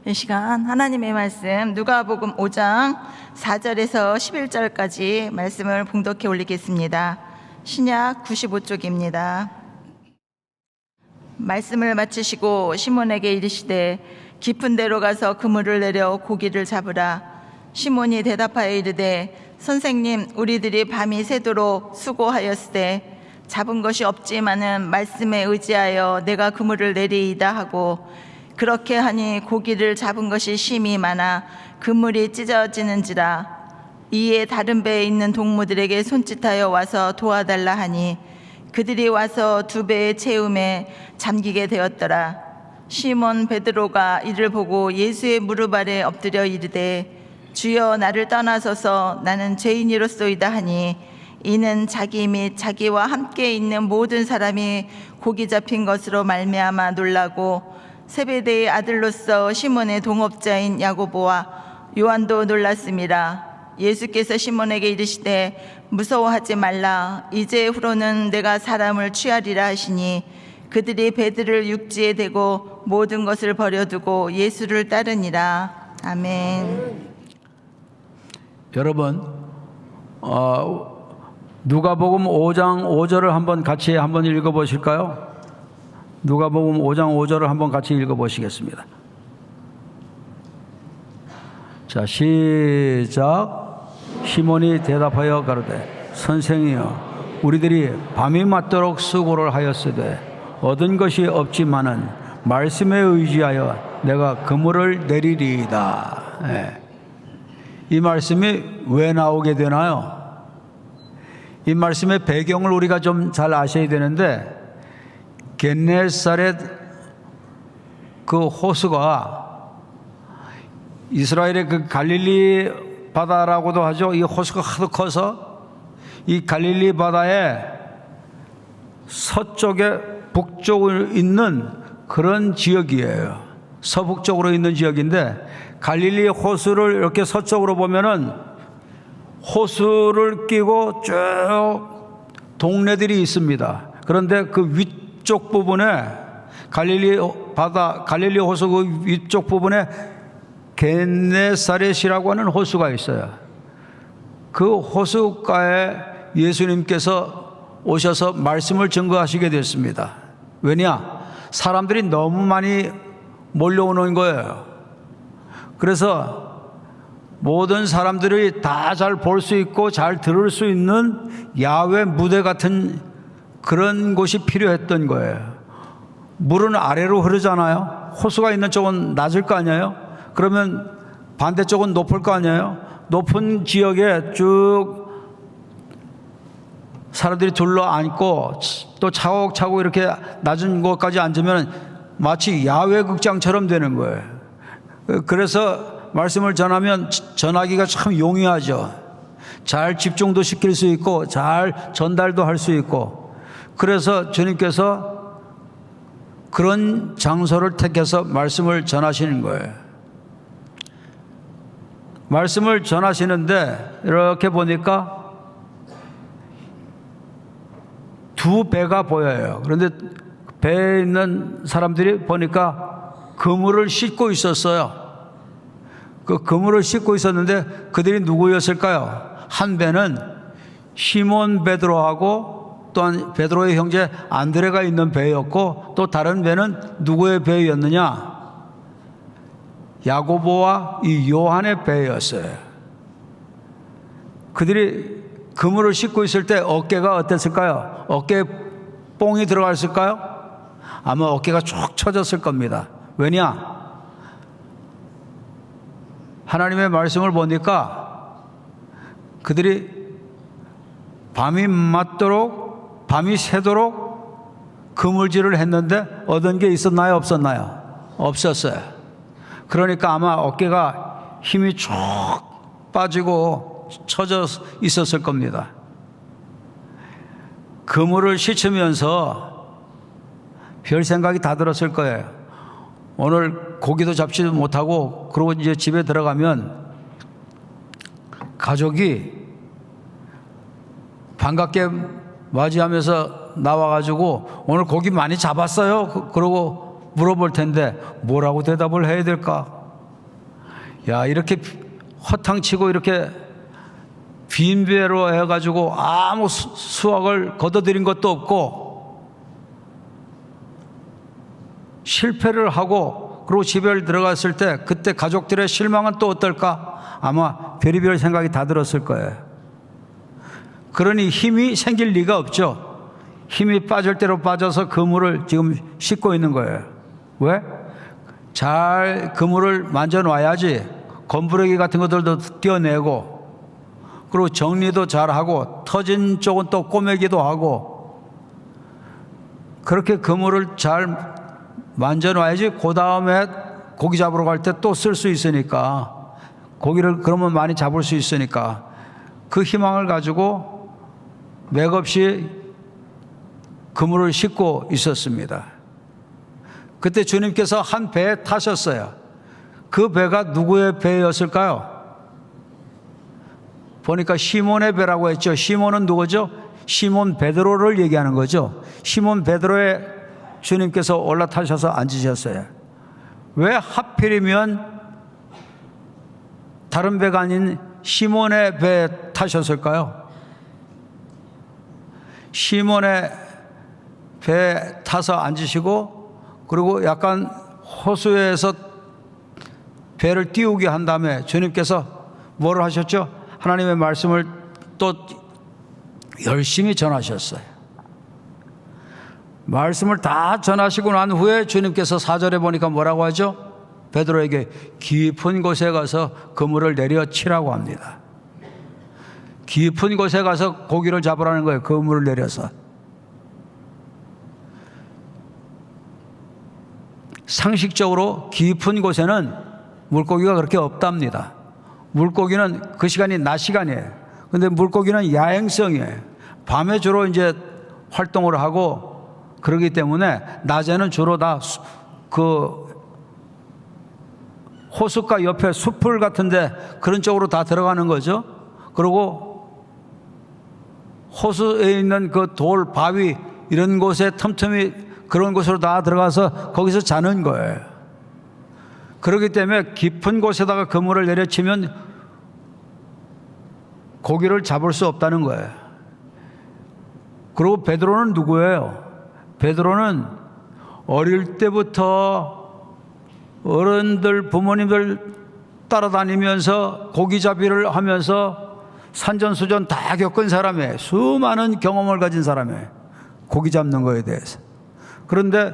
이 시간 하나님의 말씀 누가복음 5장 4절에서 11절까지 말씀을 봉독해 올리겠습니다. 신약 95쪽입니다. 말씀을 마치시고 시몬에게 이르시되 깊은 데로 가서 그물을 내려 고기를 잡으라. 시몬이 대답하여 이르되 선생님, 우리들이 밤이 새도록 수고하였으되 잡은 것이 없지만은 말씀에 의지하여 내가 그물을 내리이다 하고, 그렇게 하니 고기를 잡은 것이 심히 많아 그물이 찢어지는지라. 이에 다른 배에 있는 동무들에게 손짓하여 와서 도와달라 하니 그들이 와서 두 배의 채움에 잠기게 되었더라. 시몬 베드로가 이를 보고 예수의 무릎 아래 엎드려 이르되 주여, 나를 떠나소서, 나는 죄인이로소이다 하니, 이는 자기 및 자기와 함께 있는 모든 사람이 고기 잡힌 것으로 말미암아 놀라고, 세베대의 아들로서 시몬의 동업자인 야고보와 요한도 놀랐음이라. 예수께서 시몬에게 이르시되 무서워하지 말라. 이제후로는 내가 사람을 취하리라 하시니, 그들이 배들을 육지에 대고 모든 것을 버려두고 예수를 따르니라. 아멘. 여러분, 누가복음 5장 5절을 한번 같이 읽어보실까요? 누가복음 5장 5절을 한번 같이 읽어보시겠습니다. 자, 시작. 시몬이 대답하여 가로되 선생이여, 우리들이 밤이 맞도록 수고를 하였으되 얻은 것이 없지만은 말씀에 의지하여 내가 그물을 내리리이다. 이 말씀이 왜 나오게 되나요? 이 말씀의 배경을 우리가 좀 잘 아셔야 되는데, 겟네사렛 그 호수가 이스라엘의 그 갈릴리 바다라고도 하죠. 이 호수가 하도 커서 이 갈릴리 바다의 서쪽에 북쪽에 있는 그런 지역이에요. 서북쪽으로 있는 지역인데, 갈릴리 호수를 이렇게 서쪽으로 보면은 호수를 끼고 쭉 동네들이 있습니다. 그런데 그 위쪽 부분에 갈릴리 호수 그 위쪽 부분에 겟네사렛이라고 하는 호수가 있어요. 그 호수가에 예수님께서 오셔서 말씀을 증거하시게 됐습니다. 왜냐? 사람들이 너무 많이 몰려오는 거예요. 그래서 모든 사람들이 다 잘 볼 수 있고 잘 들을 수 있는 야외 무대 같은 그런 곳이 필요했던 거예요. 물은 아래로 흐르잖아요. 호수가 있는 쪽은 낮을 거 아니에요. 그러면 반대쪽은 높을 거 아니에요. 높은 지역에 쭉 사람들이 둘러앉고 또 차곡차곡 이렇게 낮은 곳까지 앉으면 마치 야외 극장처럼 되는 거예요. 그래서 말씀을 전하면 전하기가 참 용이하죠. 잘 집중도 시킬 수 있고 잘 전달도 할 수 있고, 그래서 주님께서 그런 장소를 택해서 말씀을 전하시는 거예요. 말씀을 전하시는데 이렇게 보니까 두 배가 보여요. 그런데 배에 있는 사람들이 보니까 그물을 싣고 있었어요. 그 그물을 싣고 있었는데 그들이 누구였을까요? 한 배는 시몬 베드로하고 또한 베드로의 형제 안드레가 있는 배였고, 또 다른 배는 누구의 배였느냐? 야고보와 이 요한의 배였어요. 그들이 그물을 싣고 있을 때 어깨가 어땠을까요? 어깨에 뽕이 들어갔을까요? 아마 어깨가 쭉 처졌을 겁니다. 왜냐? 하나님의 말씀을 보니까 그들이 밤이 맞도록, 밤이 새도록 그물질을 했는데 얻은 게 있었나요? 없었나요? 없었어요. 그러니까 아마 어깨가 힘이 쭉 빠지고 처져 있었을 겁니다. 그물을 씻으면서 별 생각이 다 들었을 거예요. 오늘 고기도 잡지도 못하고, 그러고 이제 집에 들어가면 가족이 반갑게 맞이하면서 나와가지고 오늘 고기 많이 잡았어요? 그러고 물어볼 텐데 뭐라고 대답을 해야 될까? 야, 이렇게 허탕치고 이렇게 빈 배로 해가지고 아무 수확을 거둬들인 것도 없고 실패를 하고 그리고 집에 들어갔을 때 그때 가족들의 실망은 또 어떨까? 아마 별의별 생각이 다 들었을 거예요. 그러니 힘이 생길 리가 없죠. 힘이 빠질 대로 빠져서 그물을 지금 싣고 있는 거예요. 왜? 잘 그물을 만져 놔야지 건부러기 같은 것들도 떼어내고 그리고 정리도 잘하고 터진 쪽은 또 꼬매기도 하고 그렇게 그물을 잘 만져 놔야지 그 다음에 고기 잡으러 갈 때 또 쓸 수 있으니까 고기를 그러면 많이 잡을 수 있으니까 그 희망을 가지고 맥없이 그물을 싣고 있었습니다. 그때 주님께서 한 배에 타셨어요. 그 배가 누구의 배였을까요? 보니까 시몬의 배라고 했죠. 시몬은 누구죠? 시몬 베드로를 얘기하는 거죠. 시몬 베드로에 주님께서 올라타셔서 앉으셨어요. 왜 하필이면 다른 배가 아닌 시몬의 배에 타셨을까요? 시몬의 배에 타서 앉으시고 그리고 약간 호수에서 배를 띄우게 한 다음에 주님께서 뭐를 하셨죠? 하나님의 말씀을 또 열심히 전하셨어요. 말씀을 다 전하시고 난 후에 주님께서 4절에 보니까 뭐라고 하죠? 베드로에게 깊은 곳에 가서 그물을 내려치라고 합니다. 깊은 곳에 가서 고기를 잡으라는 거예요. 그물을 내려서. 상식적으로 깊은 곳에는 물고기가 그렇게 없답니다. 물고기는 그 시간이 낮 시간이에요. 근데 물고기는 야행성이에요. 밤에 주로 이제 활동을 하고 그러기 때문에 낮에는 주로 다 그 호숫가 옆에 숲을 같은데 그런 쪽으로 다 들어가는 거죠. 그리고 호수에 있는 그 돌, 바위 이런 곳에 틈틈이 그런 곳으로 다 들어가서 거기서 자는 거예요. 그렇기 때문에 깊은 곳에다가 그물을 내려치면 고기를 잡을 수 없다는 거예요. 그리고 베드로는 누구예요? 베드로는 어릴 때부터 어른들, 부모님들 따라다니면서 고기잡이를 하면서 산전수전 다 겪은 사람이에요. 수많은 경험을 가진 사람이에요. 고기 잡는 거에 대해서. 그런데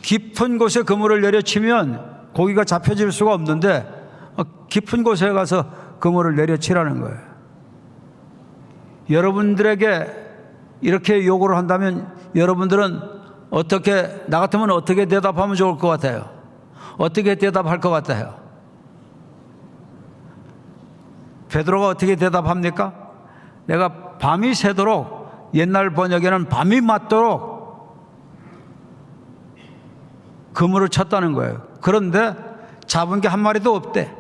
깊은 곳에 그물을 내려치면 고기가 잡혀질 수가 없는데 깊은 곳에 가서 그물을 내려치라는 거예요. 여러분들에게 이렇게 요구를 한다면 여러분들은 어떻게, 나 같으면 어떻게 대답하면 좋을 것 같아요? 어떻게 대답할 것 같아요? 베드로가 어떻게 대답합니까? 내가 밤이 새도록, 옛날 번역에는 밤이 맞도록 그물을 쳤다는 거예요. 그런데 잡은 게 한 마리도 없대.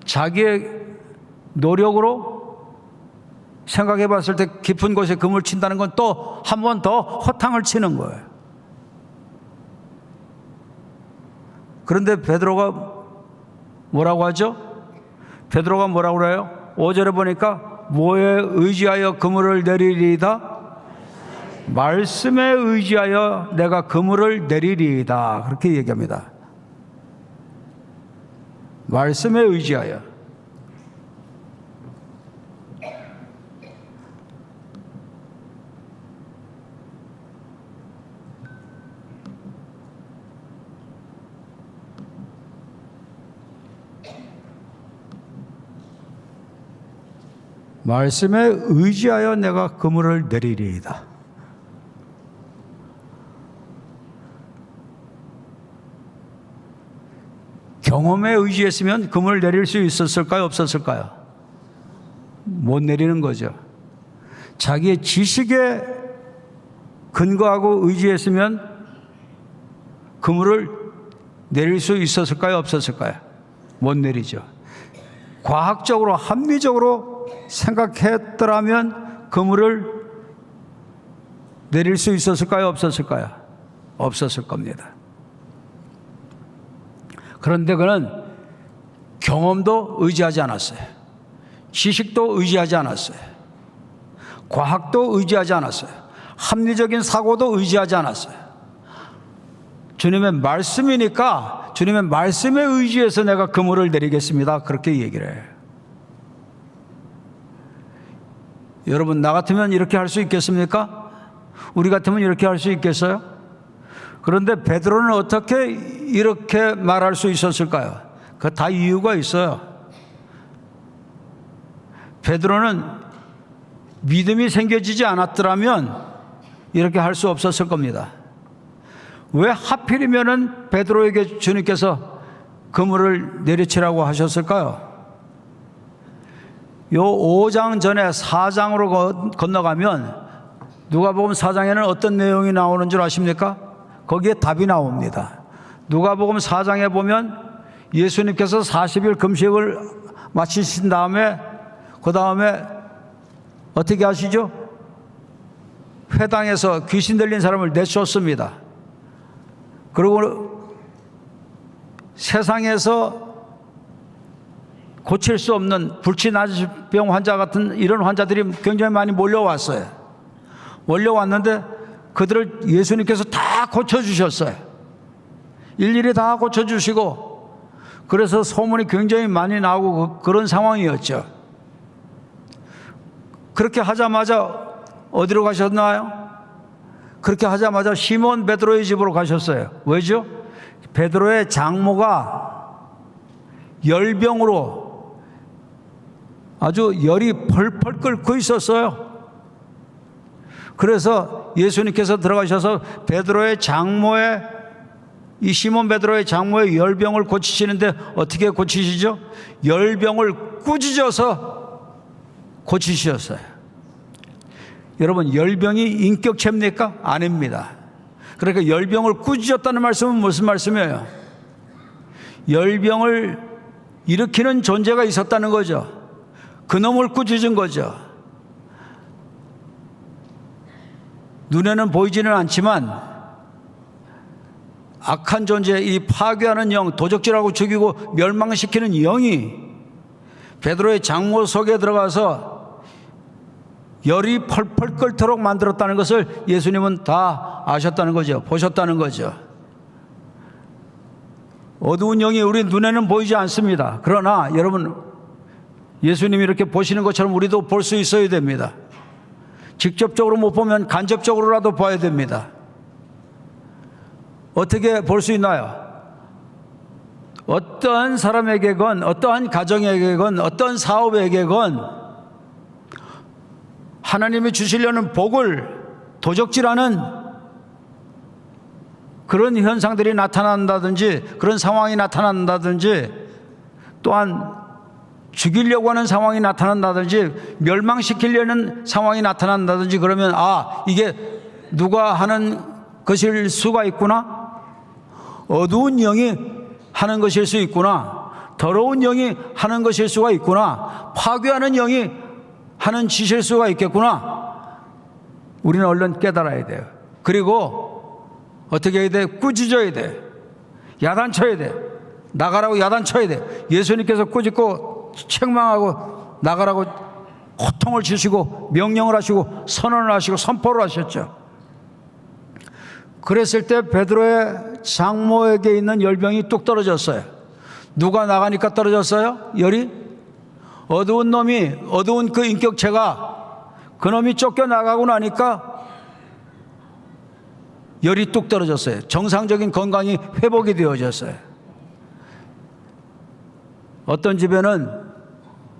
자기의 노력으로 생각해 봤을 때 깊은 곳에 그물 친다는 건 또 한 번 더 허탕을 치는 거예요. 그런데 베드로가 뭐라고 하죠? 베드로가 뭐라고 그래요? 5절에 보니까 뭐에 의지하여 그물을 내리리이다? 말씀에 의지하여 내가 그물을 내리리이다. 그렇게 얘기합니다. 말씀에 의지하여. 말씀에 의지하여 내가 그물을 내리리이다. 경험에 의지했으면 그물을 내릴 수 있었을까요? 없었을까요? 못 내리는 거죠. 자기의 지식에 근거하고 의지했으면 그물을 내릴 수 있었을까요? 없었을까요? 못 내리죠. 과학적으로 합리적으로 생각했더라면 그물을 내릴 수 있었을까요? 없었을까요? 없었을 겁니다. 그런데 그는 경험도 의지하지 않았어요. 지식도 의지하지 않았어요. 과학도 의지하지 않았어요. 합리적인 사고도 의지하지 않았어요. 주님의 말씀이니까 주님의 말씀에 의지해서 내가 그물을 내리겠습니다. 그렇게 얘기를 해요. 여러분, 나 같으면 이렇게 할 수 있겠습니까? 우리 같으면 이렇게 할 수 있겠어요? 그런데 베드로는 어떻게 이렇게 말할 수 있었을까요? 그 다 이유가 있어요. 베드로는 믿음이 생겨지지 않았더라면 이렇게 할 수 없었을 겁니다. 왜 하필이면은 베드로에게 주님께서 그물을 내리치라고 하셨을까요? 요 5장 전에 4장으로 건너가면 누가복음 4장에는 어떤 내용이 나오는 줄 아십니까? 거기에 답이 나옵니다. 누가복음 4장에 보면 예수님께서 40일 금식을 마치신 다음에 그 다음에 어떻게 하시죠? 회당에서 귀신 들린 사람을 내쫓습니다. 그리고 세상에서 고칠 수 없는 불치나병 환자 같은 이런 환자들이 굉장히 많이 몰려왔어요. 몰려왔는데 그들을 예수님께서 다 고쳐주셨어요. 일일이 다 고쳐주시고, 그래서 소문이 굉장히 많이 나오고 그런 상황이었죠. 그렇게 하자마자 어디로 가셨나요? 그렇게 하자마자 시몬 베드로의 집으로 가셨어요. 왜죠? 베드로의 장모가 열병으로 아주 열이 펄펄 끓고 있었어요. 그래서 예수님께서 들어가셔서 베드로의 장모의, 이 시몬 베드로의 장모의 열병을 고치시는데 어떻게 고치시죠? 열병을 꾸짖어서 고치셨어요. 여러분, 열병이 인격체입니까? 아닙니다. 그러니까 열병을 꾸짖었다는 말씀은 무슨 말씀이에요? 열병을 일으키는 존재가 있었다는 거죠. 그놈을 꾸짖은 거죠. 눈에는 보이지는 않지만 악한 존재, 이 파괴하는 영, 도적질하고 죽이고 멸망시키는 영이 베드로의 장모 속에 들어가서 열이 펄펄 끓도록 만들었다는 것을 예수님은 다 아셨다는 거죠. 보셨다는 거죠. 어두운 영이 우리 눈에는 보이지 않습니다. 그러나 여러분, 예수님이 이렇게 보시는 것처럼 우리도 볼 수 있어야 됩니다. 직접적으로 못 보면 간접적으로라도 봐야 됩니다. 어떻게 볼 수 있나요? 어떠한 사람에게건, 어떠한 가정에게건, 어떤 사업에게건 하나님이 주시려는 복을 도적질하는 그런 현상들이 나타난다든지, 그런 상황이 나타난다든지, 또한 죽이려고 하는 상황이 나타난다든지, 멸망시키려는 상황이 나타난다든지, 그러면 이게 누가 하는 것일 수가 있구나, 어두운 영이 하는 것일 수 있구나, 더러운 영이 하는 것일 수가 있구나, 파괴하는 영이 하는 짓일 수가 있겠구나. 우리는 얼른 깨달아야 돼요. 그리고 어떻게 해야 돼? 꾸짖어야 돼. 야단쳐야 돼. 나가라고 야단쳐야 돼. 예수님께서 꾸짖고 책망하고 나가라고 호통을 치시고 명령을 하시고 선언을 하시고 선포를 하셨죠. 그랬을 때 베드로의 장모에게 있는 열병이 뚝 떨어졌어요. 누가 나가니까 떨어졌어요? 열이? 어두운 놈이, 어두운 그 인격체가, 그 놈이 쫓겨나가고 나니까 열이 뚝 떨어졌어요. 정상적인 건강이 회복이 되어졌어요. 어떤 집에는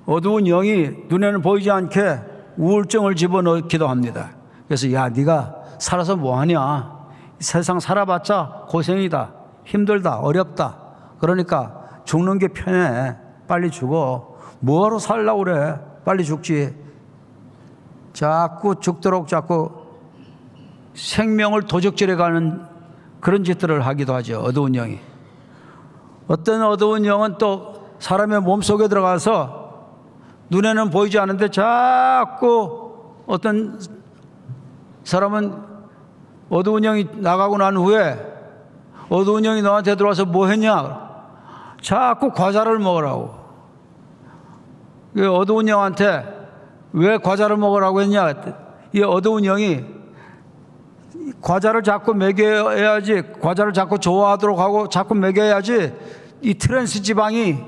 어두운 영이 눈에는 보이지 않게 우울증을 집어넣기도 합니다. 그래서 야, 네가 살아서 뭐하냐, 세상 살아봤자 고생이다, 힘들다, 어렵다, 그러니까 죽는 게 편해, 빨리 죽어, 뭐하러 살려고 그래, 빨리 죽지. 자꾸 죽도록 자꾸 생명을 도적질해가는 그런 짓들을 하기도 하죠, 어두운 영이. 어떤 어두운 영은 또 사람의 몸속에 들어가서 눈에는 보이지 않는데 자꾸 어떤 사람은 어두운 영이 나가고 난 후에 어두운 영이 너한테 들어와서 뭐 했냐? 자꾸 과자를 먹으라고. 그 어두운 영한테 왜 과자를 먹으라고 했냐? 이 어두운 영이 과자를 자꾸 먹여야지, 과자를 자꾸 좋아하도록 하고 자꾸 먹여야지 이 트랜스 지방이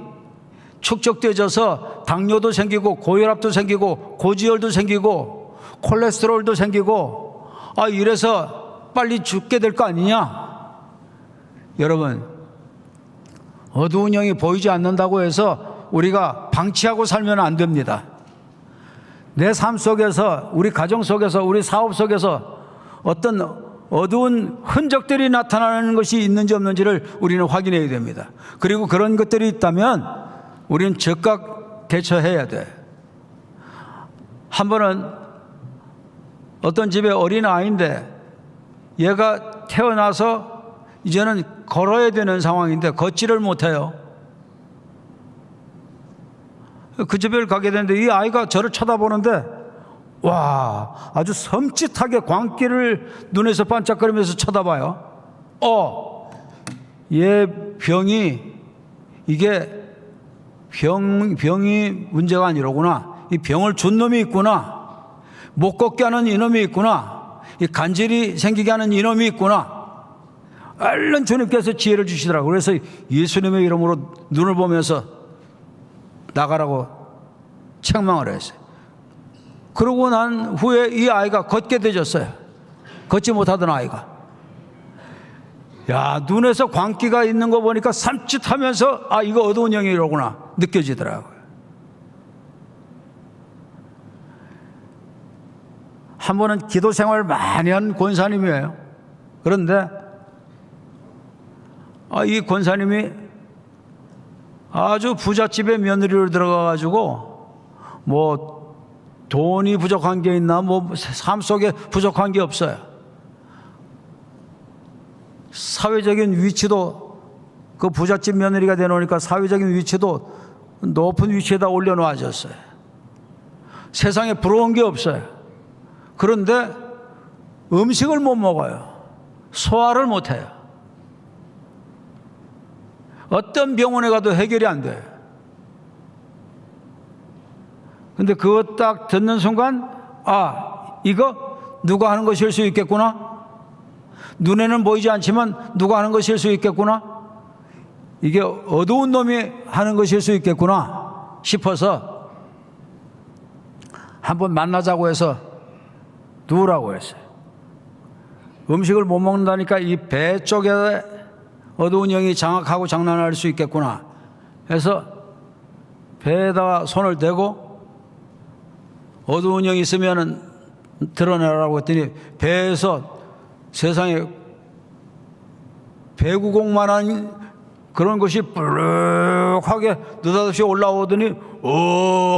축적되어져서 당뇨도 생기고 고혈압도 생기고 고지혈도 생기고 콜레스테롤도 생기고 이래서 빨리 죽게 될 거 아니냐? 여러분, 어두운 영이 보이지 않는다고 해서 우리가 방치하고 살면 안 됩니다. 내 삶 속에서, 우리 가정 속에서, 우리 사업 속에서 어떤 어두운 흔적들이 나타나는 것이 있는지 없는지를 우리는 확인해야 됩니다. 그리고 그런 것들이 있다면 우리는 즉각 대처해야 돼. 한 번은 어떤 집에 어린 아이인데 얘가 태어나서 이제는 걸어야 되는 상황인데 걷지를 못해요. 그 집에 가게 되는데 이 아이가 저를 쳐다보는데 와, 아주 섬찟하게 광기를 눈에서 반짝거리면서 쳐다봐요. 얘 병이, 이게 병이 문제가 아니로구나. 이 병을 준 놈이 있구나. 못 걷게 하는 이놈이 있구나. 이 간질이 생기게 하는 이놈이 있구나. 얼른 주님께서 지혜를 주시더라고요. 그래서 예수님의 이름으로 눈을 보면서 나가라고 책망을 했어요. 그러고 난 후에 이 아이가 걷게 되졌어요. 걷지 못하던 아이가. 야, 눈에서 광기가 있는 거 보니까 삼짓하면서 이거 어두운 영이로구나 느껴지더라고요. 한 번은 기도 생활 많이 한 권사님이에요. 그런데 이 권사님이 아주 부잣집에 며느리로 들어가가지고 뭐 돈이 부족한 게 있나, 뭐 삶 속에 부족한 게 없어요. 사회적인 위치도, 그 부잣집 며느리가 되놓으니까 사회적인 위치도 높은 위치에다 올려놓아졌어요. 세상에 부러운 게 없어요. 그런데 음식을 못 먹어요. 소화를 못 해요. 어떤 병원에 가도 해결이 안 돼요. 근데 그거 딱 듣는 순간 이거 누가 하는 것일 수 있겠구나. 눈에는 보이지 않지만 누가 하는 것일 수 있겠구나. 이게 어두운 놈이 하는 것일 수 있겠구나 싶어서 한번 만나자고 해서 누우라고 했어요. 음식을 못 먹는다니까 이 배 쪽에 어두운 영이 장악하고 장난할 수 있겠구나 해서 배에다가 손을 대고 어두운 영이 있으면 드러내라고 했더니 배에서 세상에 배구공만한 그런 것이 뿔룩하게 느닷없이 올라오더니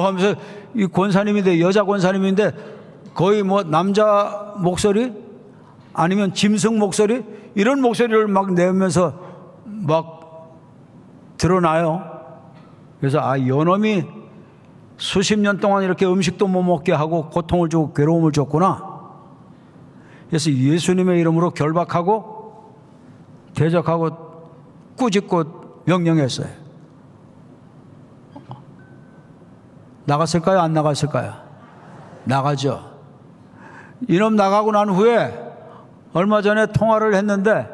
하면서 이 권사님인데, 여자 권사님인데 거의 뭐 남자 목소리 아니면 짐승 목소리 이런 목소리를 막 내면서 막 드러나요. 그래서 요놈이 수십 년 동안 이렇게 음식도 못 먹게 하고 고통을 주고 괴로움을 줬구나. 그래서 예수님의 이름으로 결박하고 대적하고 꾸짖고 명령했어요. 나갔을까요? 안 나갔을까요? 나가죠. 이놈 나가고 난 후에 얼마 전에 통화를 했는데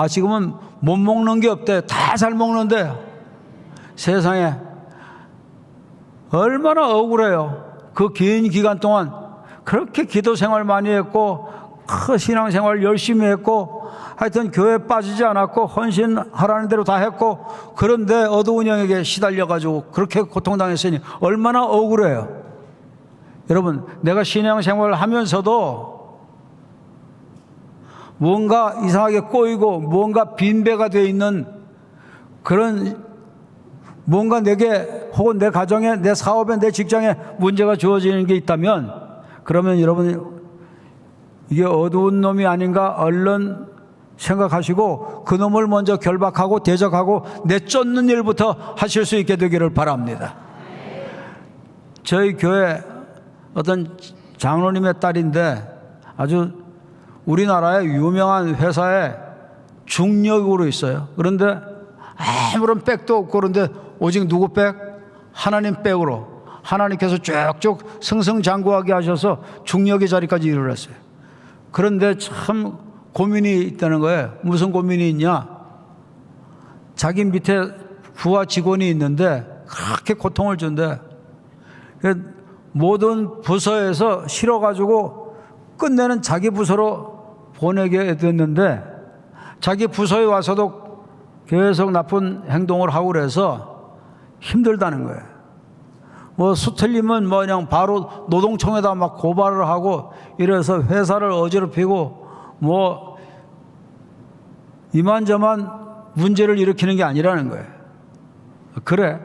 지금은 못 먹는 게 없대. 다 잘 먹는데. 세상에 얼마나 억울해요. 그 긴 기간 동안 그렇게 기도 생활 많이 했고 신앙 생활 열심히 했고 하여튼 교회에 빠지지 않았고 헌신하라는 대로 다 했고, 그런데 어두운 영에게 시달려가지고 그렇게 고통당했으니 얼마나 억울해요. 여러분, 내가 신앙 생활을 하면서도 무언가 이상하게 꼬이고 무언가 빈배가 되어 있는 그런 뭔가 내게 혹은 내 가정에, 내 사업에, 내 직장에 문제가 주어지는 게 있다면, 그러면 여러분 이게 어두운 놈이 아닌가 얼른 생각하시고 그 놈을 먼저 결박하고 대적하고 내쫓는 일부터 하실 수 있게 되기를 바랍니다. 저희 교회 어떤 장로님의 딸인데 아주 우리나라의 유명한 회사에 중력으로 있어요. 그런데 아무런 백도 없고 그런데 오직 누구 백? 하나님 백으로 하나님께서 쭉쭉 승승장구하게 하셔서 중력의 자리까지 이르렀어요. 그런데 참 고민이 있다는 거예요. 무슨 고민이 있냐? 자기 밑에 부하 직원이 있는데 그렇게 고통을 준대. 모든 부서에서 실어가지고 끝내는 자기 부서로 보내게 됐는데 자기 부서에 와서도 계속 나쁜 행동을 하고 그래서 힘들다는 거예요. 뭐 수틀리면 뭐 그냥 바로 노동청에다 막 고발을 하고 이래서 회사를 어지럽히고 뭐 이만저만 문제를 일으키는 게 아니라는 거예요. 그래?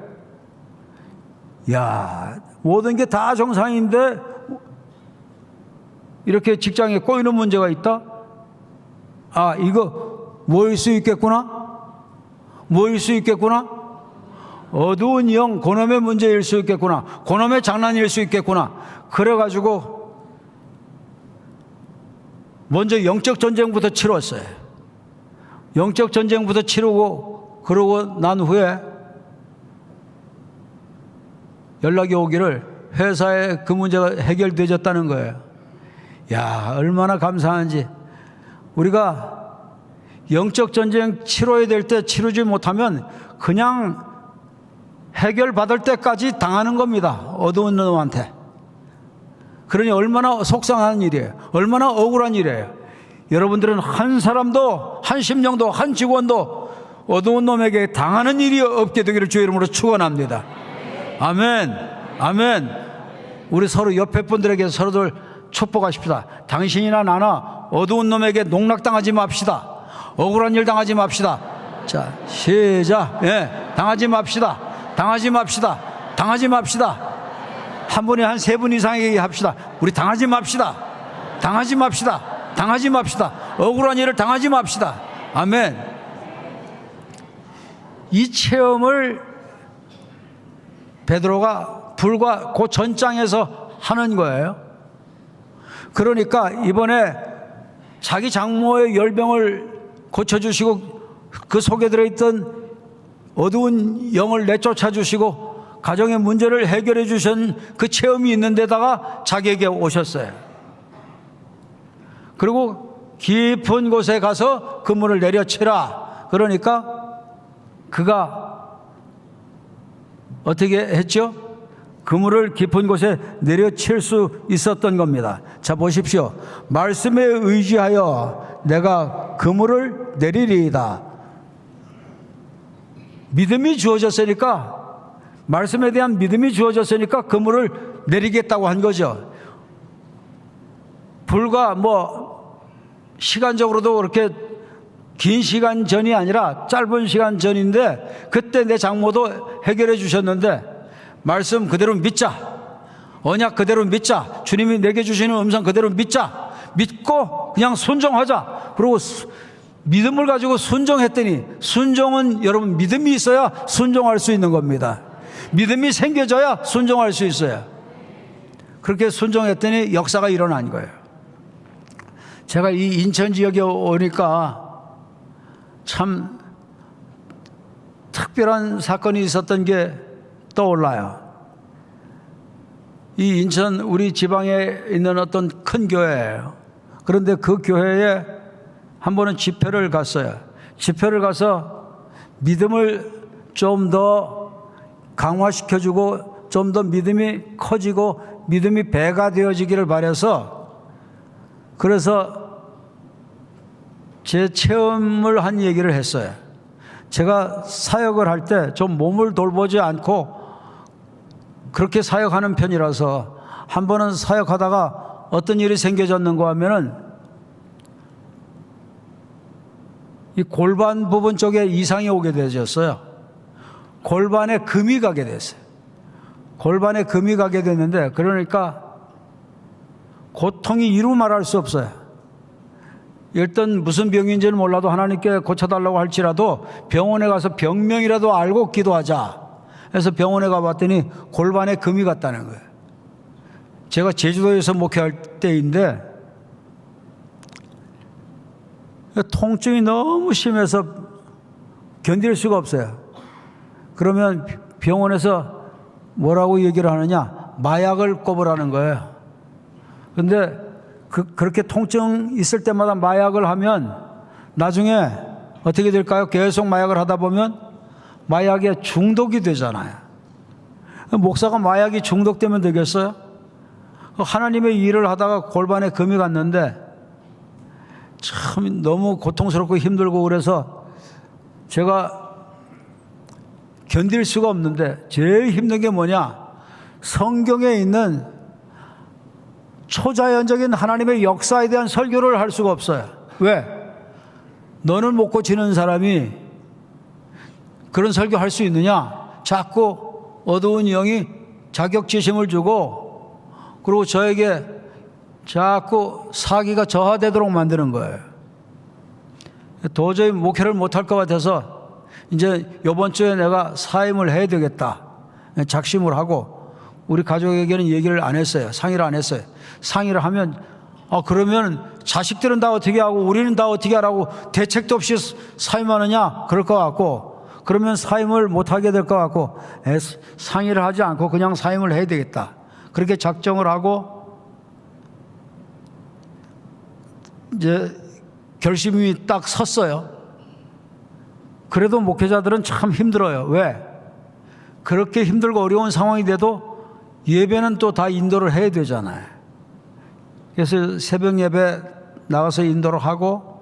야, 모든 게 다 정상인데 이렇게 직장에 꼬이는 문제가 있다? 아, 이거 뭐일 수 있겠구나? 뭐일 수 있겠구나? 어두운 영, 그놈의 문제일 수 있겠구나. 그놈의 장난일 수 있겠구나. 그래가지고 먼저 영적 전쟁부터 치렀어요. 영적 전쟁부터 치르고 그러고 난 후에 연락이 오기를 회사에 그 문제가 해결되었다는 거예요. 야, 얼마나 감사한지. 우리가 영적 전쟁 치러야 될 때 치르지 못하면 그냥 해결받을 때까지 당하는 겁니다. 어두운 놈한테. 그러니 얼마나 속상한 일이에요. 얼마나 억울한 일이에요. 여러분들은 한 사람도, 한 심령도, 한 직원도 어두운 놈에게 당하는 일이 없게 되기를 주의 이름으로 축원합니다. 아멘. 아멘. 우리 서로 옆에 분들에게 서로들 축복하십시다. 당신이나 나나 어두운 놈에게 농락당하지 맙시다. 억울한 일 당하지 맙시다. 자, 시작. 예, 당하지 맙시다. 당하지 맙시다. 당하지 맙시다. 한 분에 한 3분 이상에게 합시다. 우리 당하지 맙시다. 당하지 맙시다. 당하지 맙시다. 억울한 일을 당하지 맙시다. 아멘. 이 체험을 베드로가 불과 그 전장에서 하는 거예요. 그러니까 이번에 자기 장모의 열병을 고쳐주시고 그 속에 들어있던 어두운 영을 내쫓아 주시고 가정의 문제를 해결해 주신 그 체험이 있는 데다가 자기에게 오셨어요. 그리고 깊은 곳에 가서 그물을 내려치라. 그러니까 그가 어떻게 했죠? 그물을 깊은 곳에 내려칠 수 있었던 겁니다. 자, 보십시오. 말씀에 의지하여 내가 그물을 내리리이다. 믿음이 주어졌으니까, 말씀에 대한 믿음이 주어졌으니까 그물을 내리겠다고 한 거죠. 불과 시간적으로도 그렇게 긴 시간 전이 아니라 짧은 시간 전인데 그때 내 장모도 해결해 주셨는데 말씀 그대로 믿자. 언약 그대로 믿자. 주님이 내게 주시는 음성 그대로 믿자. 믿고 그냥 순종하자. 그리고 믿음을 가지고 순종했더니, 순종은 여러분 믿음이 있어야 순종할 수 있는 겁니다. 믿음이 생겨져야 순종할 수 있어요. 그렇게 순종했더니 역사가 일어난 거예요. 제가 이 인천 지역에 오니까 참 특별한 사건이 있었던 게 떠올라요. 이 인천 우리 지방에 있는 어떤 큰 교회예요. 그런데 그 교회에 한 번은 집회를 갔어요. 집회를 가서 믿음을 좀 더 강화시켜주고 좀 더 믿음이 커지고 믿음이 배가 되어지기를 바라서, 그래서 제 체험을 한 얘기를 했어요. 제가 사역을 할 때 좀 몸을 돌보지 않고 그렇게 사역하는 편이라서 한 번은 사역하다가 어떤 일이 생겨졌는가 하면은 이 골반 부분 쪽에 이상이 오게 되었어요. 골반에 금이 가게 됐어요. 골반에 금이 가게 됐는데, 그러니까 고통이 이루 말할 수 없어요. 일단 무슨 병인지는 몰라도 하나님께 고쳐달라고 할지라도 병원에 가서 병명이라도 알고 기도하자 해서 병원에 가봤더니 골반에 금이 갔다는 거예요. 제가 제주도에서 목회할 때인데 통증이 너무 심해서 견딜 수가 없어요. 그러면 병원에서 뭐라고 얘기를 하느냐? 마약을 꼽으라는 거예요. 근데 그렇게 통증 있을 때마다 마약을 하면 나중에 어떻게 될까요? 계속 마약을 하다 보면 마약에 중독이 되잖아요. 목사가 마약이 중독되면 되겠어요? 하나님의 일을 하다가 골반에 금이 갔는데 참 너무 고통스럽고 힘들고 그래서 제가 견딜 수가 없는데 제일 힘든 게 뭐냐? 성경에 있는 초자연적인 하나님의 역사에 대한 설교를 할 수가 없어요. 왜? 너는 못 고치는 사람이 그런 설교할 수 있느냐? 자꾸 어두운 영이 자격지심을 주고 그리고 저에게 자꾸 사기가 저하되도록 만드는 거예요. 도저히 목회를 못할 것 같아서 이제 이번 주에 내가 사임을 해야 되겠다 작심을 하고 우리 가족에게는 얘기를 안 했어요. 상의를 안 했어요. 상의를 하면 그러면 자식들은 다 어떻게 하고 우리는 다 어떻게 하라고 대책도 없이 사임하느냐 그럴 것 같고 그러면 사임을 못하게 될 것 같고 상의를 하지 않고 그냥 사임을 해야 되겠다 그렇게 작정을 하고 이제 결심이 딱 섰어요. 그래도 목회자들은 참 힘들어요. 왜? 그렇게 힘들고 어려운 상황이 돼도 예배는 또 다 인도를 해야 되잖아요. 그래서 새벽 예배 나가서 인도를 하고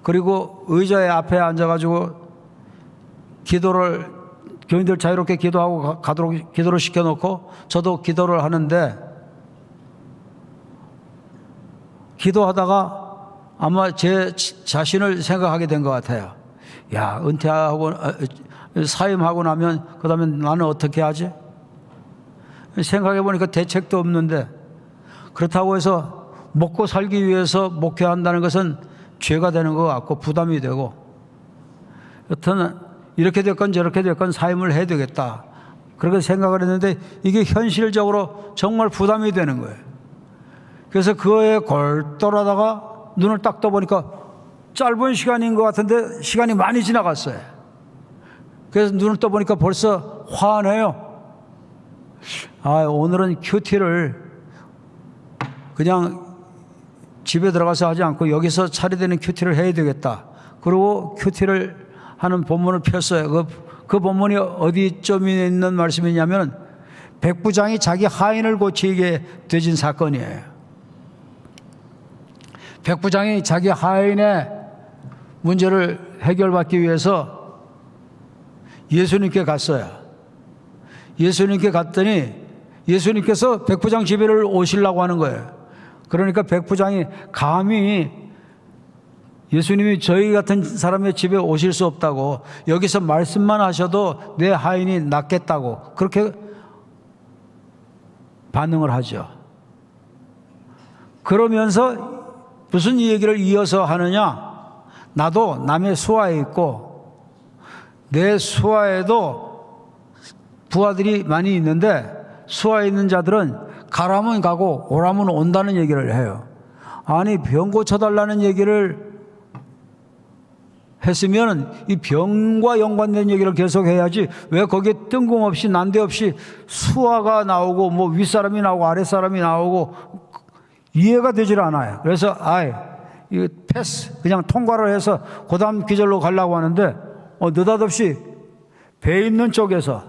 그리고 의자에 앞에 앉아가지고 기도를 교인들 자유롭게 기도하고 가도록 기도를 시켜놓고 저도 기도를 하는데 기도하다가 아마 제 자신을 생각하게 된 것 같아요. 야, 은퇴하고 사임하고 나면 그 다음에 나는 어떻게 하지? 생각해 보니까 대책도 없는데 그렇다고 해서 먹고 살기 위해서 목회한다는 것은 죄가 되는 것 같고 부담이 되고 여튼 이렇게 됐건 저렇게 됐건 사임을 해야 되겠다 그렇게 생각을 했는데 이게 현실적으로 정말 부담이 되는 거예요. 그래서 그거에 골똘하다가 눈을 딱 떠보니까 짧은 시간인 것 같은데 시간이 많이 지나갔어요. 그래서 눈을 떠보니까 벌써 화내요. 오늘은 큐티를 그냥 집에 들어가서 하지 않고 여기서 차례되는 큐티를 해야 되겠다. 그리고 큐티를 하는 본문을 폈어요. 그 본문이 어디쯤에 있는 말씀이냐면 백부장이 자기 하인을 고치게 되진 사건이에요. 백부장이 자기 하인의 문제를 해결받기 위해서 예수님께 갔어요. 예수님께 갔더니 예수님께서 백부장 집에를 오시려고 하는 거예요. 그러니까 백부장이 감히 예수님이 저희 같은 사람의 집에 오실 수 없다고 여기서 말씀만 하셔도 내 하인이 낫겠다고 그렇게 반응을 하죠. 그러면서 무슨 얘기를 이어서 하느냐? 나도 남의 수하에 있고 내 수하에도 부하들이 많이 있는데 수하에 있는 자들은 가라면 가고 오라면 온다는 얘기를 해요. 아니 병 고쳐달라는 얘기를 했으면 이 병과 연관된 얘기를 계속 해야지 왜 거기에 뜬금없이 난데없이 수하가 나오고 뭐 윗사람이 나오고 아랫사람이 나오고 이해가 되질 않아요. 그래서 이거 패스 그냥 통과를 해서 그 다음 기절로 가려고 하는데 느닷없이 배 있는 쪽에서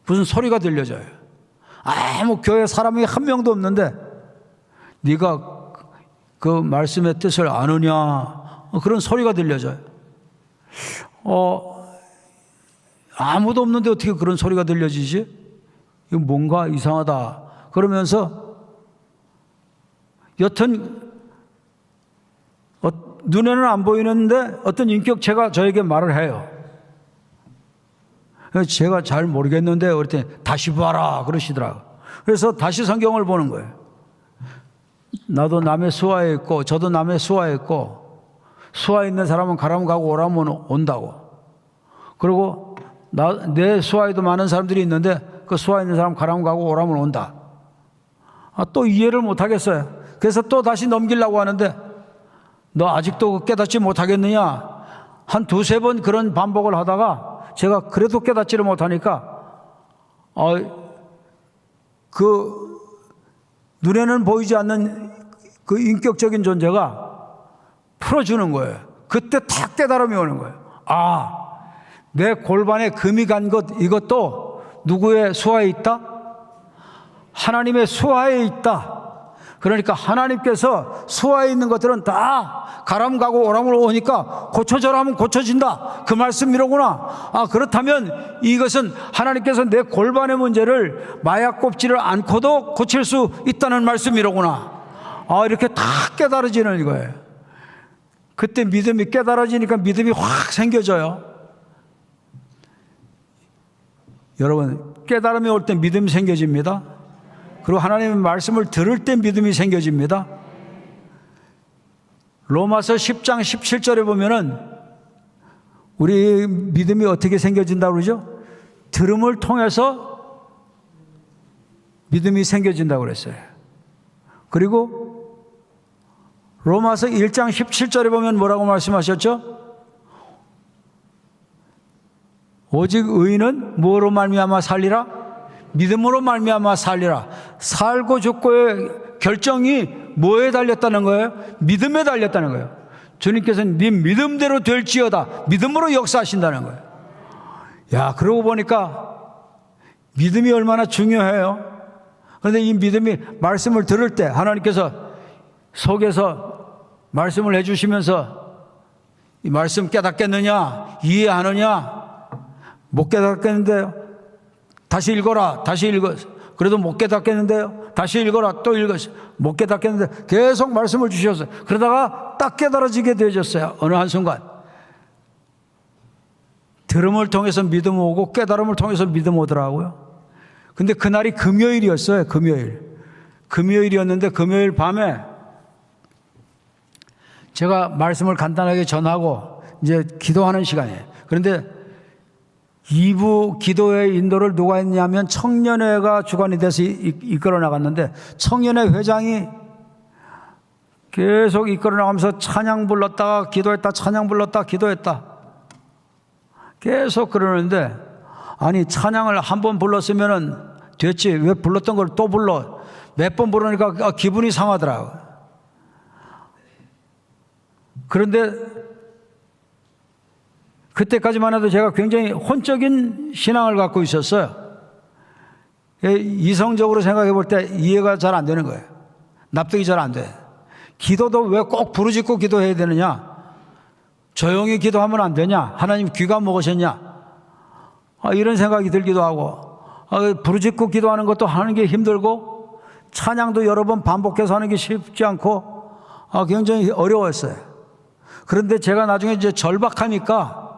무슨 소리가 들려져요. 아무 교회 사람이 한 명도 없는데 네가 그 말씀의 뜻을 아느냐 그런 소리가 들려져요. 아무도 없는데 어떻게 그런 소리가 들려지지? 이거 뭔가 이상하다. 그러면서 여튼 눈에는 안 보이는데 어떤 인격체가 저에게 말을 해요. 제가 잘 모르겠는데 그랬더니 다시 봐라 그러시더라고요. 그래서 다시 성경을 보는 거예요. 나도 남의 수하에 있고 저도 남의 수하에 있고 수하에 있는 사람은 가라면 가고 오라면 온다고. 그리고 내 수하에도 많은 사람들이 있는데 그 수하에 있는 사람 가라면 가고 오라면 온다. 또 이해를 못 하겠어요. 그래서 또 다시 넘기려고 하는데 너 아직도 깨닫지 못하겠느냐? 한 두세 번 그런 반복을 하다가 제가 그래도 깨닫지를 못하니까 그 눈에는 보이지 않는 그 인격적인 존재가 풀어주는 거예요. 그때 탁 깨달음이 오는 거예요. 내 골반에 금이 간 것, 이것도 누구의 수하에 있다? 하나님의 수하에 있다. 그러니까 하나님께서 수하에 있는 것들은 다 가람 가고 오람을 오니까 고쳐져라 하면 고쳐진다. 그 말씀이로구나. 그렇다면 이것은 하나님께서 내 골반의 문제를 마약 꼽지를 않고도 고칠 수 있다는 말씀이로구나. 이렇게 다 깨달아지는 거예요. 그때 믿음이 깨달아지니까 믿음이 확 생겨져요. 여러분, 깨달음이 올 때 믿음이 생겨집니다. 그리고 하나님의 말씀을 들을 때 믿음이 생겨집니다. 로마서 10장 17절에 보면은 우리 믿음이 어떻게 생겨진다고 그러죠? 들음을 통해서 믿음이 생겨진다고 그랬어요. 그리고 로마서 1장 17절에 보면 뭐라고 말씀하셨죠? 오직 의인은 무엇으로 말미암아 살리라? 믿음으로 말미암아 살리라. 살고 죽고의 결정이 뭐에 달렸다는 거예요? 믿음에 달렸다는 거예요. 주님께서는 네 믿음대로 될지어다. 믿음으로 역사하신다는 거예요. 그러고 보니까 믿음이 얼마나 중요해요. 그런데 이 믿음이 말씀을 들을 때 하나님께서 속에서 말씀을 해주시면서 이 말씀 깨닫겠느냐? 이해하느냐? 못 깨닫겠는데요. 다시 읽어라. 다시 읽어. 그래도 못 깨닫겠는데요. 다시 읽어라. 또 읽어. 못 깨닫겠는데 계속 말씀을 주셨어요. 그러다가 딱 깨달아지게 되어졌어요. 어느 한순간. 들음을 통해서 믿음 오고 깨달음을 통해서 믿음 오더라고요. 근데 그날이 금요일이었어요. 금요일이었는데 금요일 밤에 제가 말씀을 간단하게 전하고 이제 기도하는 시간이에요. 그런데 2부 기도회 인도를 누가 했냐면 청년회가 주관이 돼서 이끌어 나갔는데 청년회 회장이 계속 이끌어 나가면서 찬양 불렀다가 기도했다, 찬양 불렀다, 기도했다. 계속 그러는데 찬양을 한 번 불렀으면은 됐지. 왜 불렀던 걸 또 불러? 몇 번 부르니까 기분이 상하더라고요. 그런데 그때까지만 해도 제가 굉장히 혼적인 신앙을 갖고 있었어요. 이성적으로 생각해 볼 때 이해가 잘 안 되는 거예요. 납득이 잘 안 돼. 기도도 왜 꼭 부르짖고 기도해야 되느냐? 조용히 기도하면 안 되냐? 하나님 귀가 먹으셨냐? 이런 생각이 들기도 하고, 부르짖고 기도하는 것도 하는 게 힘들고, 찬양도 여러 번 반복해서 하는 게 쉽지 않고, 굉장히 어려웠어요. 그런데 제가 나중에 이제 절박하니까,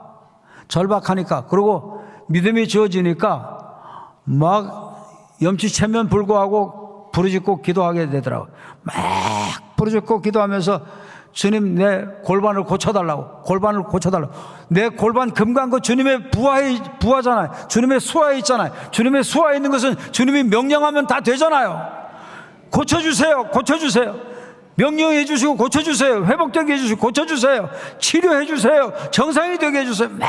그리고 믿음이 주어지니까 막 염치채면 불구하고 부르짖고 기도하게 되더라고요. 막 부르짖고 기도하면서 주님 내 골반을 고쳐달라고. 내 골반 금 간 거 주님의 부하잖아요. 주님의 수하에 있잖아요. 주님의 수하에 있는 것은 주님이 명령하면 다 되잖아요. 고쳐주세요. 명령해 주시고 고쳐주세요. 회복되게 해주시고 고쳐주세요. 치료해 주세요. 정상이 되게 해주세요. 막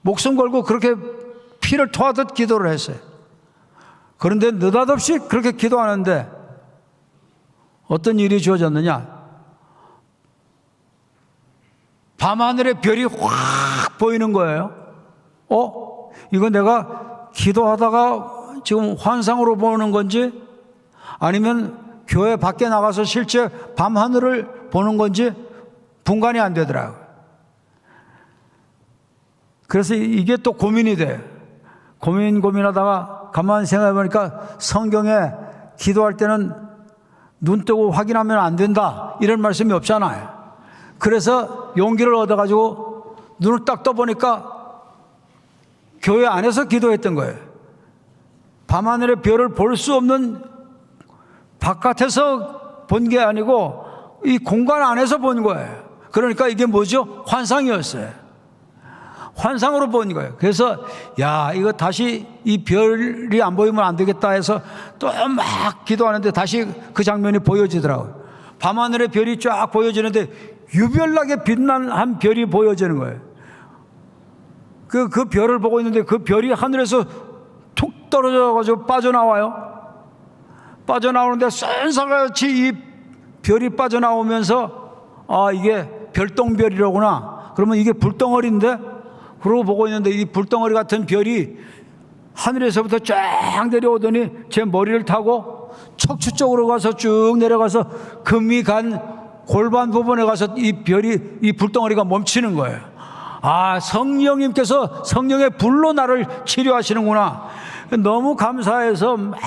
목숨 걸고 그렇게 피를 토하듯 기도를 했어요. 그런데 느닷없이 그렇게 기도하는데 어떤 일이 주어졌느냐? 밤하늘에 별이 확 보이는 거예요. 이거 내가 기도하다가 지금 환상으로 보는 건지 아니면 교회 밖에 나가서 실제 밤하늘을 보는 건지 분간이 안 되더라고요. 그래서 이게 또 고민이 돼요. 고민하다가 가만히 생각해 보니까 성경에 기도할 때는 눈 뜨고 확인하면 안 된다 이런 말씀이 없잖아요. 그래서 용기를 얻어가지고 눈을 딱 떠보니까 교회 안에서 기도했던 거예요. 밤하늘의 별을 볼 수 없는 바깥에서 본 게 아니고 이 공간 안에서 본 거예요. 그러니까 이게 뭐죠? 환상이었어요. 환상으로 본 거예요. 그래서 이거 다시 이 별이 안 보이면 안 되겠다 해서 또 막 기도하는데 다시 그 장면이 보여지더라고요. 밤하늘의 별이 쫙 보여지는데 유별나게 빛난 한 별이 보여지는 거예요. 그 별을 보고 있는데 그 별이 하늘에서 툭 떨어져가지고 빠져나와요. 빠져나오는데 쏜살같이 이 별이 빠져나오면서 아, 이게 별똥별이라구나. 그러면 이게 불덩어리인데? 그러고 보고 있는데 이 불덩어리 같은 별이 하늘에서부터 쫙 내려오더니 제 머리를 타고 척추 쪽으로 가서 쭉 내려가서 금이 간 골반 부분에 가서 이 별이, 이 불덩어리가 멈추는 거예요. 아, 성령님께서 성령의 불로 나를 치료하시는구나. 너무 감사해서 막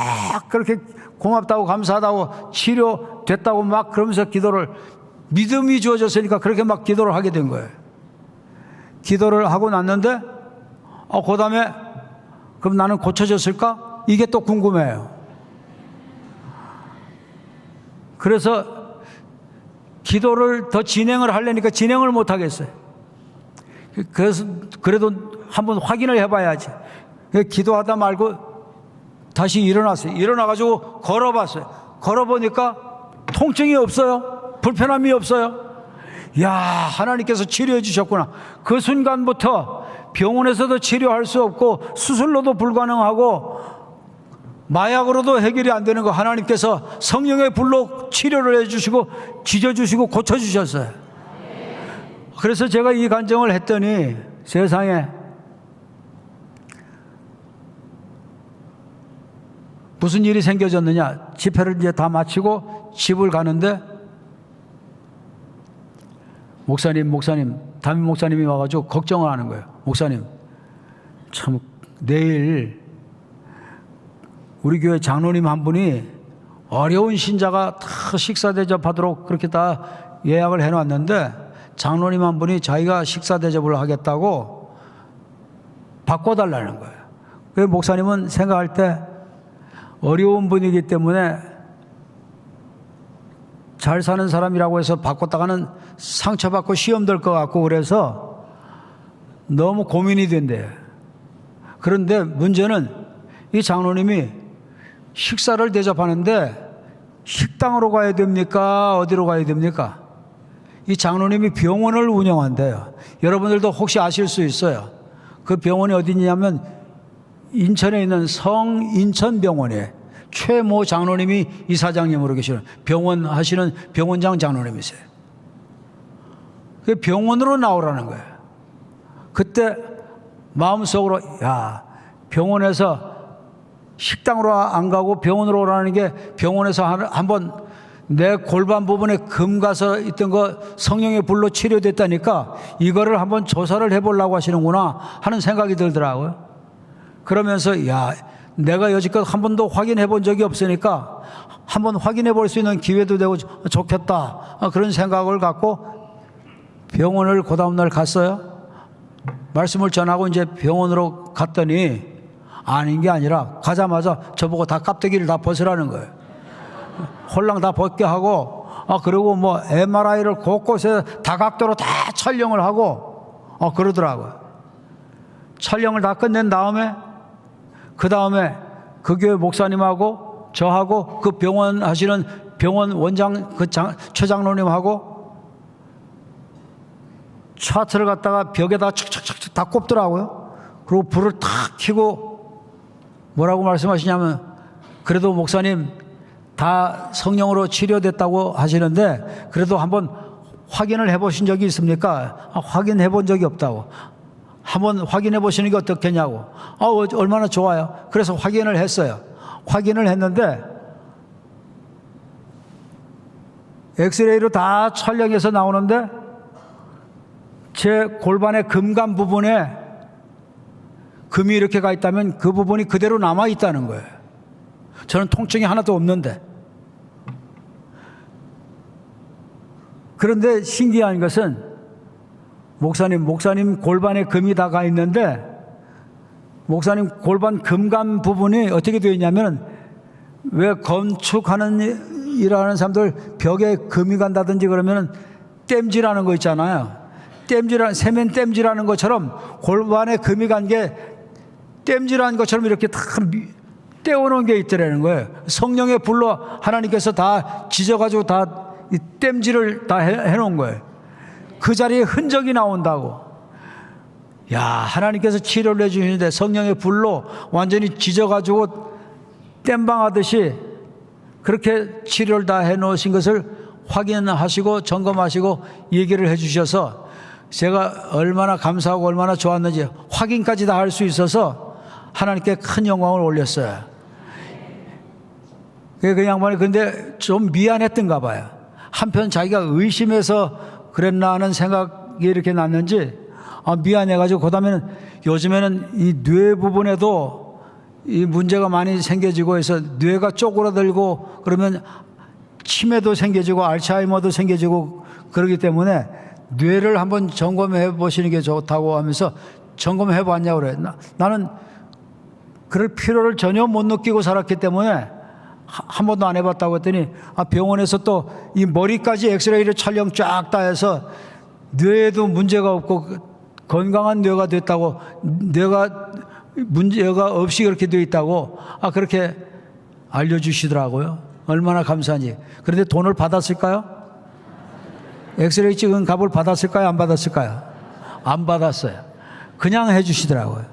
그렇게 고맙다고 감사하다고 치료됐다고 막 그러면서 기도를, 믿음이 주어졌으니까 그렇게 막 기도를 하게 된 거예요. 기도를 하고 났는데 그 다음에 그럼 나는 고쳐졌을까? 이게 또 궁금해요. 그래서 기도를 더 진행을 하려니까 진행을 못 하겠어요. 그래서 그래도 한번 확인을 해봐야지. 기도하다 말고 다시 일어났어요. 일어나가지고 걸어봤어요. 걸어보니까 통증이 없어요. 불편함이 없어요. 야, 하나님께서 치료해 주셨구나. 그 순간부터 병원에서도 치료할 수 없고 수술로도 불가능하고 마약으로도 해결이 안 되는 거 하나님께서 성령의 불로 치료를 해주시고 지져주시고 고쳐주셨어요. 그래서 제가 이 간증을 했더니 세상에 무슨 일이 생겨졌느냐. 집회를 이제 다 마치고 집을 가는데 목사님, 담임 목사님이 와가지고 걱정을 하는 거예요. 목사님, 참 내일 우리 교회 장로님 한 분이 어려운 신자가 다 식사 대접하도록 그렇게 다 예약을 해놨는데 장로님 한 분이 자기가 식사 대접을 하겠다고 바꿔달라는 거예요. 그 목사님은 생각할 때 어려운 분이기 때문에 잘 사는 사람이라고 해서 바꿨다가는 상처받고 시험될 것 같고 그래서 너무 고민이 된대요. 그런데 문제는 이 장로님이 식사를 대접하는데 식당으로 가야 됩니까? 어디로 가야 됩니까? 이 장로님이 병원을 운영한대요. 여러분들도 혹시 아실 수 있어요. 그 병원이 어디냐면 인천에 있는 성인천병원이에요. 최모 장로님이 이사장님으로 계시는 병원 하시는 병원장 장로님이세요. 그 병원으로 나오라는 거예요. 그때 마음속으로 야, 병원에서 식당으로 안 가고 병원으로 오라는 게 병원에서 한번 내 골반 부분에 금 가서 있던 거 성령의 불로 치료됐다니까 이거를 한번 조사를 해보려고 하시는구나 하는 생각이 들더라고요. 그러면서 야, 내가 여지껏 한 번도 확인해 본 적이 없으니까 한번 확인해 볼 수 있는 기회도 되고 좋겠다. 그런 생각을 갖고 병원을 그 다음날 갔어요. 말씀을 전하고 이제 병원으로 갔더니 아닌 게 아니라 가자마자 저보고 다 깝대기를 다 벗으라는 거예요. 홀랑 다 벗게 하고 그리고 뭐 MRI를 곳곳에 다각도로 다 촬영을 하고 그러더라고요. 촬영을 다 끝낸 다음에 그 다음에 그 교회 목사님하고 저하고 그 병원 하시는 병원 원장 그 최 장로님하고 차트를 갖다가 벽에다 착착착 다 꼽더라고요. 그리고 불을 탁 켜고 뭐라고 말씀하시냐면 그래도 목사님 다 성령으로 치료됐다고 하시는데 그래도 한번 확인을 해보신 적이 있습니까? 확인해 본 적이 없다고. 한번 확인해 보시는 게 어떻겠냐고. 얼마나 좋아요. 그래서 확인을 했어요. 확인을 했는데 엑스레이로 다 촬영해서 나오는데 제 골반의 금간 부분에 금이 이렇게 가 있다면 그 부분이 그대로 남아 있다는 거예요. 저는 통증이 하나도 없는데. 그런데 신기한 것은 목사님 골반에 금이 다 가 있는데 목사님 골반 금간 부분이 어떻게 되어 있냐면 왜 건축하는 일하는 사람들 벽에 금이 간다든지 그러면 땜질하는 거 있잖아요. 세면 땜질하는 것처럼 골반에 금이 간 게 땜질하는 것처럼 이렇게 다 떼어놓은 게 있더라는 거예요. 성령의 불로 하나님께서 다 지져가지고 다 이 땜질을 다 해놓은 거예요. 그 자리에 흔적이 나온다고. 야, 하나님께서 치료를 해주시는데 성령의 불로 완전히 지져가지고 땜방하듯이 그렇게 치료를 다 해놓으신 것을 확인하시고 점검하시고 얘기를 해주셔서 제가 얼마나 감사하고 얼마나 좋았는지 확인까지 다 할 수 있어서 하나님께 큰 영광을 올렸어요. 그 양반이 근데 좀 미안했던가 봐요. 한편 자기가 의심해서 그랬나 하는 생각이 이렇게 났는지 미안해가지고 그 다음에는 요즘에는 이 뇌 부분에도 이 문제가 많이 생겨지고 해서 뇌가 쪼그라들고 그러면 치매도 생겨지고 알츠하이머도 생겨지고 그러기 때문에 뇌를 한번 점검해 보시는 게 좋다고 하면서 점검해 봤냐고 그래. 나는 그럴 필요를 전혀 못 느끼고 살았기 때문에 한 번도 안 해봤다고 했더니 병원에서 또 이 머리까지 엑스레이를 촬영 쫙 다 해서 뇌에도 문제가 없고 건강한 뇌가 됐다고, 뇌가 문제가 없이 그렇게 되어 있다고 그렇게 알려주시더라고요. 얼마나 감사한지. 그런데 돈을 받았을까요? 엑스레이 찍은 값을 받았을까요? 안 받았을까요? 안 받았어요. 그냥 해주시더라고요.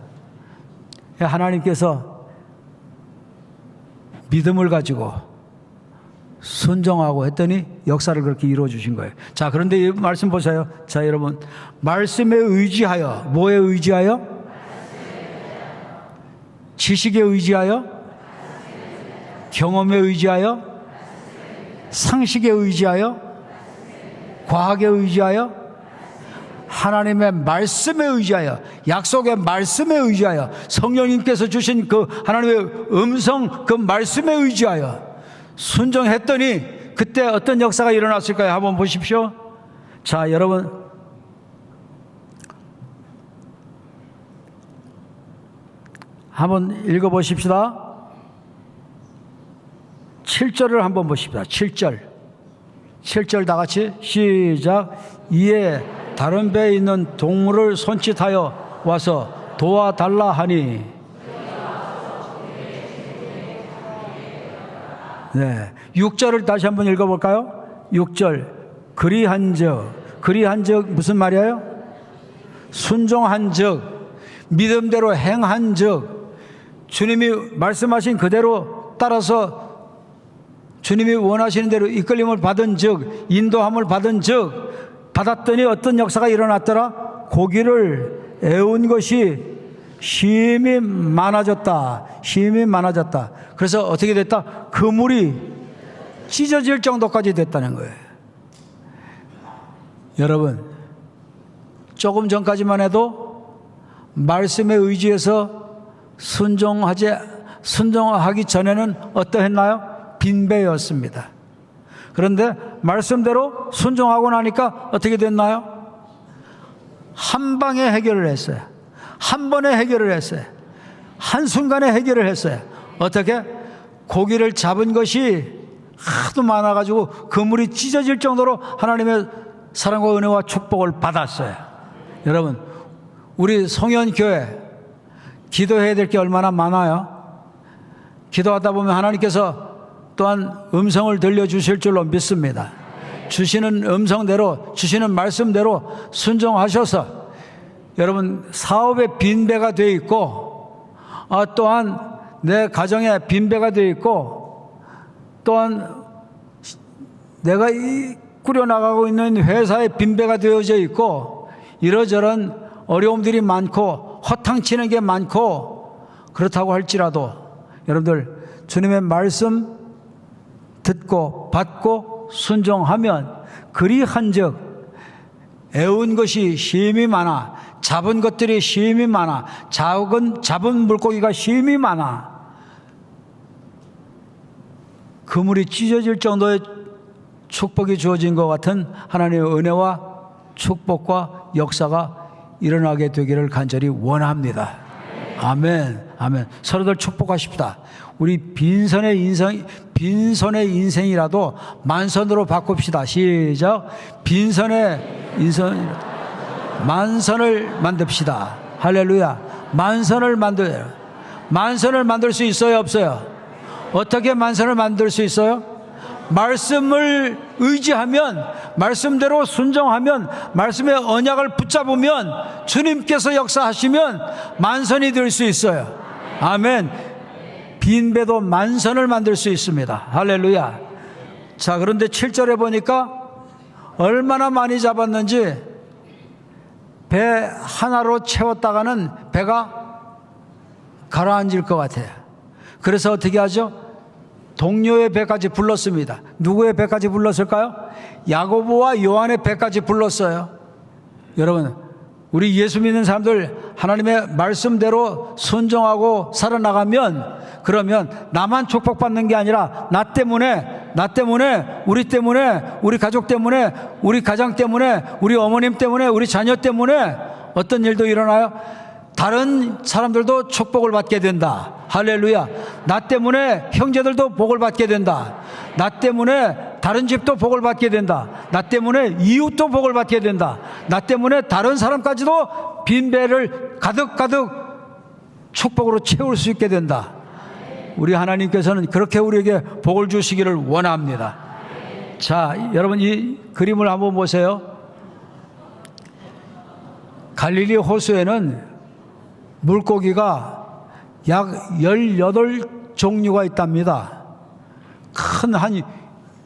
하나님께서 믿음을 가지고 순종하고 했더니 역사를 그렇게 이루어 주신 거예요. 자, 그런데 이 말씀 보세요. 자, 여러분, 말씀에 의지하여, 뭐에 의지하여? 지식에 의지하여? 경험에 의지하여? 상식에 의지하여? 과학에 의지하여? 하나님의 말씀에 의지하여, 약속의 말씀에 의지하여, 성령님께서 주신 그 하나님의 음성 그 말씀에 의지하여 순종했더니 그때 어떤 역사가 일어났을까요? 한번 보십시오. 자, 여러분, 한번 읽어보십시다. 7절을 한번 보십시다. 7절 다 같이 시작. 이에 다른 배에 있는 동물을 손짓하여 와서 도와달라 하니. 네, 6절을 다시 한번 읽어볼까요? 6절. 그리한즉 무슨 말이에요? 순종한즉, 믿음대로 행한즉, 주님이 말씀하신 그대로 따라서 주님이 원하시는 대로 이끌림을 받은즉, 인도함을 받은즉, 받았더니 어떤 역사가 일어났더라? 고기를 애운 것이 힘이 많아졌다. 힘이 많아졌다. 그래서 어떻게 됐다? 그물이 찢어질 정도까지 됐다는 거예요. 여러분, 조금 전까지만 해도 말씀에 의지해서 순종하기 전에는 어떠했나요? 빈배였습니다. 그런데 말씀대로 순종하고 나니까 어떻게 됐나요? 한 방에 해결을 했어요. 한 번에 해결을 했어요. 한순간에 해결을 했어요. 어떻게? 고기를 잡은 것이 하도 많아가지고 그물이 찢어질 정도로 하나님의 사랑과 은혜와 축복을 받았어요. 여러분, 우리 성현교회 기도해야 될 게 얼마나 많아요? 기도하다 보면 하나님께서 또한 음성을 들려주실 줄로 믿습니다. 주시는 음성대로, 주시는 말씀대로 순종하셔서 여러분, 사업에 빈배가 되어 있고, 또한 내 가정에 빈배가 되어 있고, 또한 내가 꾸려나가고 있는 회사에 빈배가 되어져 있고, 이러저런 어려움들이 많고 허탕치는 게 많고, 그렇다고 할지라도 여러분들 주님의 말씀 듣고 받고 순종하면 그리한즉 애운 것이 힘이 많아, 잡은 것들이 힘이 많아, 잡은 물고기가 힘이 많아, 그물이 찢어질 정도의 축복이 주어진 것 같은 하나님의 은혜와 축복과 역사가 일어나게 되기를 간절히 원합니다. 아멘, 아멘. 서로들 축복하십시다. 우리 빈손의 인생이라도 만선으로 바꿉시다. 시작. 빈손의 인생, 만선을 만듭시다. 할렐루야. 만선을 만들 수 있어요, 없어요? 어떻게 만선을 만들 수 있어요? 말씀을 의지하면, 말씀대로 순종하면, 말씀의 언약을 붙잡으면, 주님께서 역사하시면 만선이 될 수 있어요. 아멘. 빈배도 만선을 만들 수 있습니다. 할렐루야. 자, 그런데 7절에 보니까 얼마나 많이 잡았는지 배 하나로 채웠다가는 배가 가라앉을 것 같아요. 그래서 어떻게 하죠? 동료의 배까지 불렀습니다. 누구의 배까지 불렀을까요? 야고보와 요한의 배까지 불렀어요. 여러분, 우리 예수 믿는 사람들 하나님의 말씀대로 순종하고 살아나가면, 그러면 나만 축복받는 게 아니라 나 때문에, 우리 때문에, 우리 가족 때문에, 우리 가정 때문에, 우리 어머님 때문에, 우리 자녀 때문에 어떤 일도 일어나요? 다른 사람들도 축복을 받게 된다. 할렐루야. 나 때문에 형제들도 복을 받게 된다. 나 때문에 다른 집도 복을 받게 된다. 나 때문에 이웃도 복을 받게 된다. 나 때문에 다른 사람까지도 빈배를 가득가득 축복으로 채울 수 있게 된다. 우리 하나님께서는 그렇게 우리에게 복을 주시기를 원합니다. 자, 여러분 이 그림을 한번 보세요. 갈릴리 호수에는 물고기가 약 18종류가 있답니다. 큰 한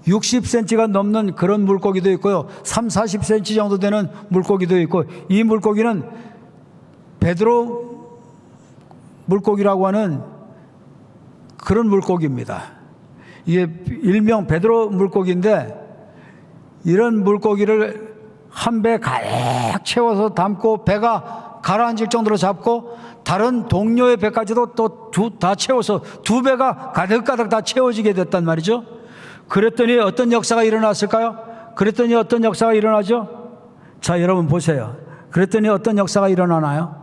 60cm가 넘는 그런 물고기도 있고요. 3, 40cm 정도 되는 물고기도 있고, 이 물고기는 베드로 물고기라고 하는 그런 물고기입니다. 이게 일명 베드로 물고기인데, 이런 물고기를 한 배 가득 채워서 담고 배가 가라앉을 정도로 잡고, 다른 동료의 배까지도 또 다 채워서 두 배가 가득가득 다 채워지게 됐단 말이죠. 그랬더니 어떤 역사가 일어났을까요? 그랬더니 어떤 역사가 일어나죠? 자, 여러분 보세요. 그랬더니 어떤 역사가 일어나나요?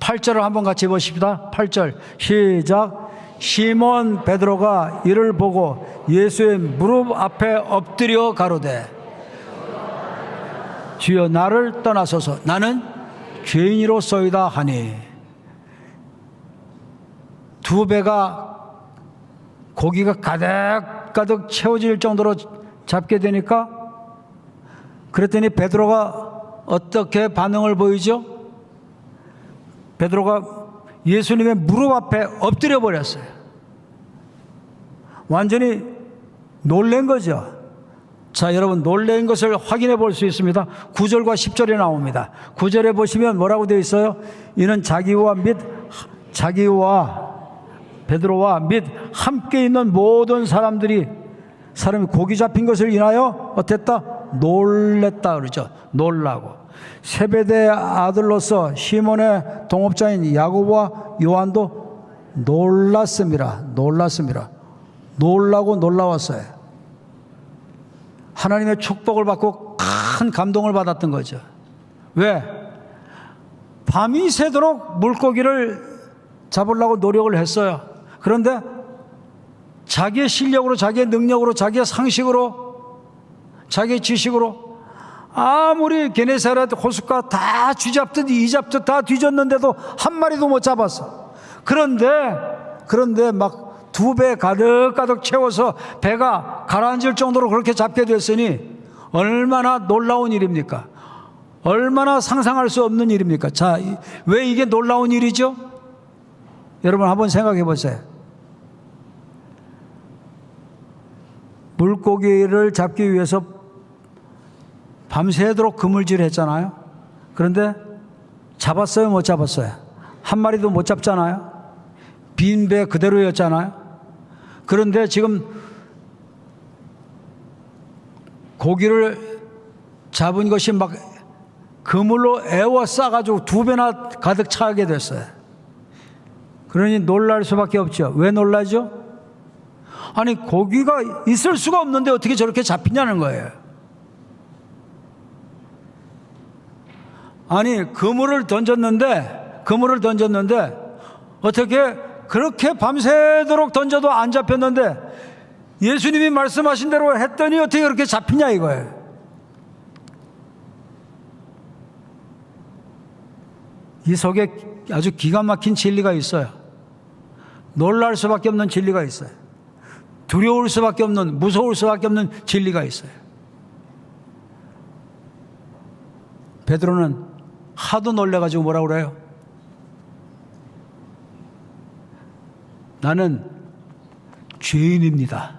8절을 한번 같이 보십시다. 8절 시작. 시몬 베드로가 이를 보고 예수의 무릎 앞에 엎드려 가로되 주여 나를 떠나소서 나는 죄인이로소이다 하니, 두 배가 고기가 가득가득 채워질 정도로 잡게 되니까, 그랬더니 베드로가 어떻게 반응을 보이죠? 베드로가 예수님의 무릎 앞에 엎드려 버렸어요. 완전히 놀란 거죠. 자, 여러분 놀란 것을 확인해 볼 수 있습니다. 9절과 10절에 나옵니다. 9절에 보시면 뭐라고 되어 있어요? 이는 자기와 베드로와 및 함께 있는 모든 사람이 고기 잡힌 것을 인하여 어땠다? 놀랬다 그러죠. 놀라고. 세베대의 아들로서 시몬의 동업자인 야고보와 요한도 놀랐습니다. 놀라고 놀라웠어요. 하나님의 축복을 받고 큰 감동을 받았던 거죠. 왜? 밤이 새도록 물고기를 잡으려고 노력을 했어요. 그런데 자기의 실력으로, 자기의 능력으로, 자기의 상식으로, 자기의 지식으로 아무리 게네사렛 호숫가 다 쥐잡듯 이잡듯 다 뒤졌는데도 한 마리도 못 잡았어. 그런데 막 두 배 가득가득 채워서 배가 가라앉을 정도로 그렇게 잡게 됐으니 얼마나 놀라운 일입니까? 얼마나 상상할 수 없는 일입니까? 자, 왜 이게 놀라운 일이죠? 여러분 한번 생각해 보세요. 물고기를 잡기 위해서 밤새도록 그물질을 했잖아요. 그런데 잡았어요? 못 잡았어요? 한 마리도 못 잡잖아요. 빈 배 그대로였잖아요. 그런데 지금 고기를 잡은 것이 막 그물로 에워싸가지고 두 배나 가득 차게 됐어요. 그러니 놀랄 수밖에 없죠. 왜 놀라죠? 아니 고기가 있을 수가 없는데 어떻게 저렇게 잡히냐는 거예요. 아니 그물을 던졌는데 어떻게 그렇게 밤새도록 던져도 안 잡혔는데 예수님이 말씀하신 대로 했더니 어떻게 그렇게 잡히냐 이거예요. 이 속에 아주 기가 막힌 진리가 있어요. 놀랄 수밖에 없는 진리가 있어요. 두려울 수밖에 없는, 무서울 수밖에 없는 진리가 있어요. 베드로는 하도 놀래가지고 뭐라고 그래요? 나는 죄인입니다.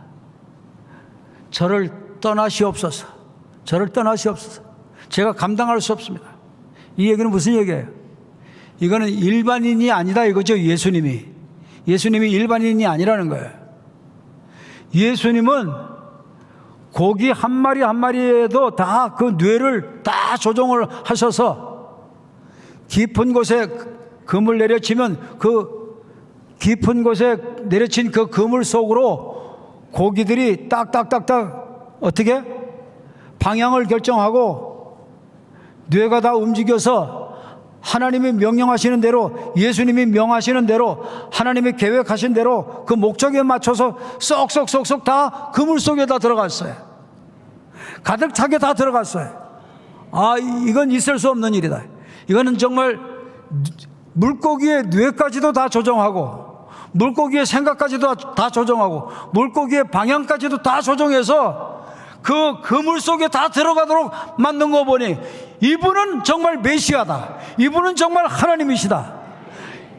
저를 떠나시옵소서. 저를 떠나시옵소서. 제가 감당할 수 없습니다. 이 얘기는 무슨 얘기예요? 이거는 일반인이 아니다 이거죠. 예수님이 일반인이 아니라는 거예요. 예수님은 고기 한 마리 한 마리에도 다 그 뇌를 다 조종을 하셔서 깊은 곳에 금을 내려치면 그 깊은 곳에 내려친 그 그물 속으로 고기들이 딱딱딱딱 어떻게 방향을 결정하고 뇌가 다 움직여서 하나님이 명령하시는 대로, 예수님이 명하시는 대로, 하나님이 계획하신 대로 그 목적에 맞춰서 쏙쏙쏙쏙 다 그물 속에 다 들어갔어요. 가득 차게 다 들어갔어요. 아, 이건 있을 수 없는 일이다. 이거는 정말 물고기의 뇌까지도 다 조정하고, 물고기의 생각까지도 다 조정하고, 물고기의 방향까지도 다 조정해서 그 그물 속에 다 들어가도록 만든 거 보니 이분은 정말 메시아다. 이분은 정말 하나님이시다.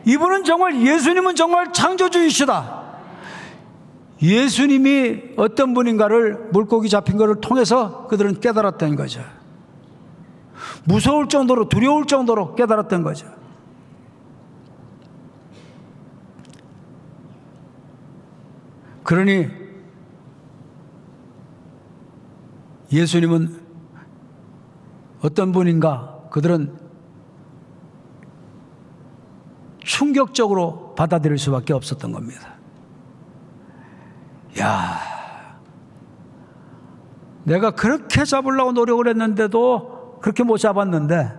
이분은 정말, 예수님은 정말 창조주이시다. 예수님이 어떤 분인가를 물고기 잡힌 것을 통해서 그들은 깨달았던 거죠. 무서울 정도로, 두려울 정도로 깨달았던 거죠. 그러니 예수님은 어떤 분인가 그들은 충격적으로 받아들일 수밖에 없었던 겁니다. 야, 내가 그렇게 잡으려고 노력을 했는데도 그렇게 못 잡았는데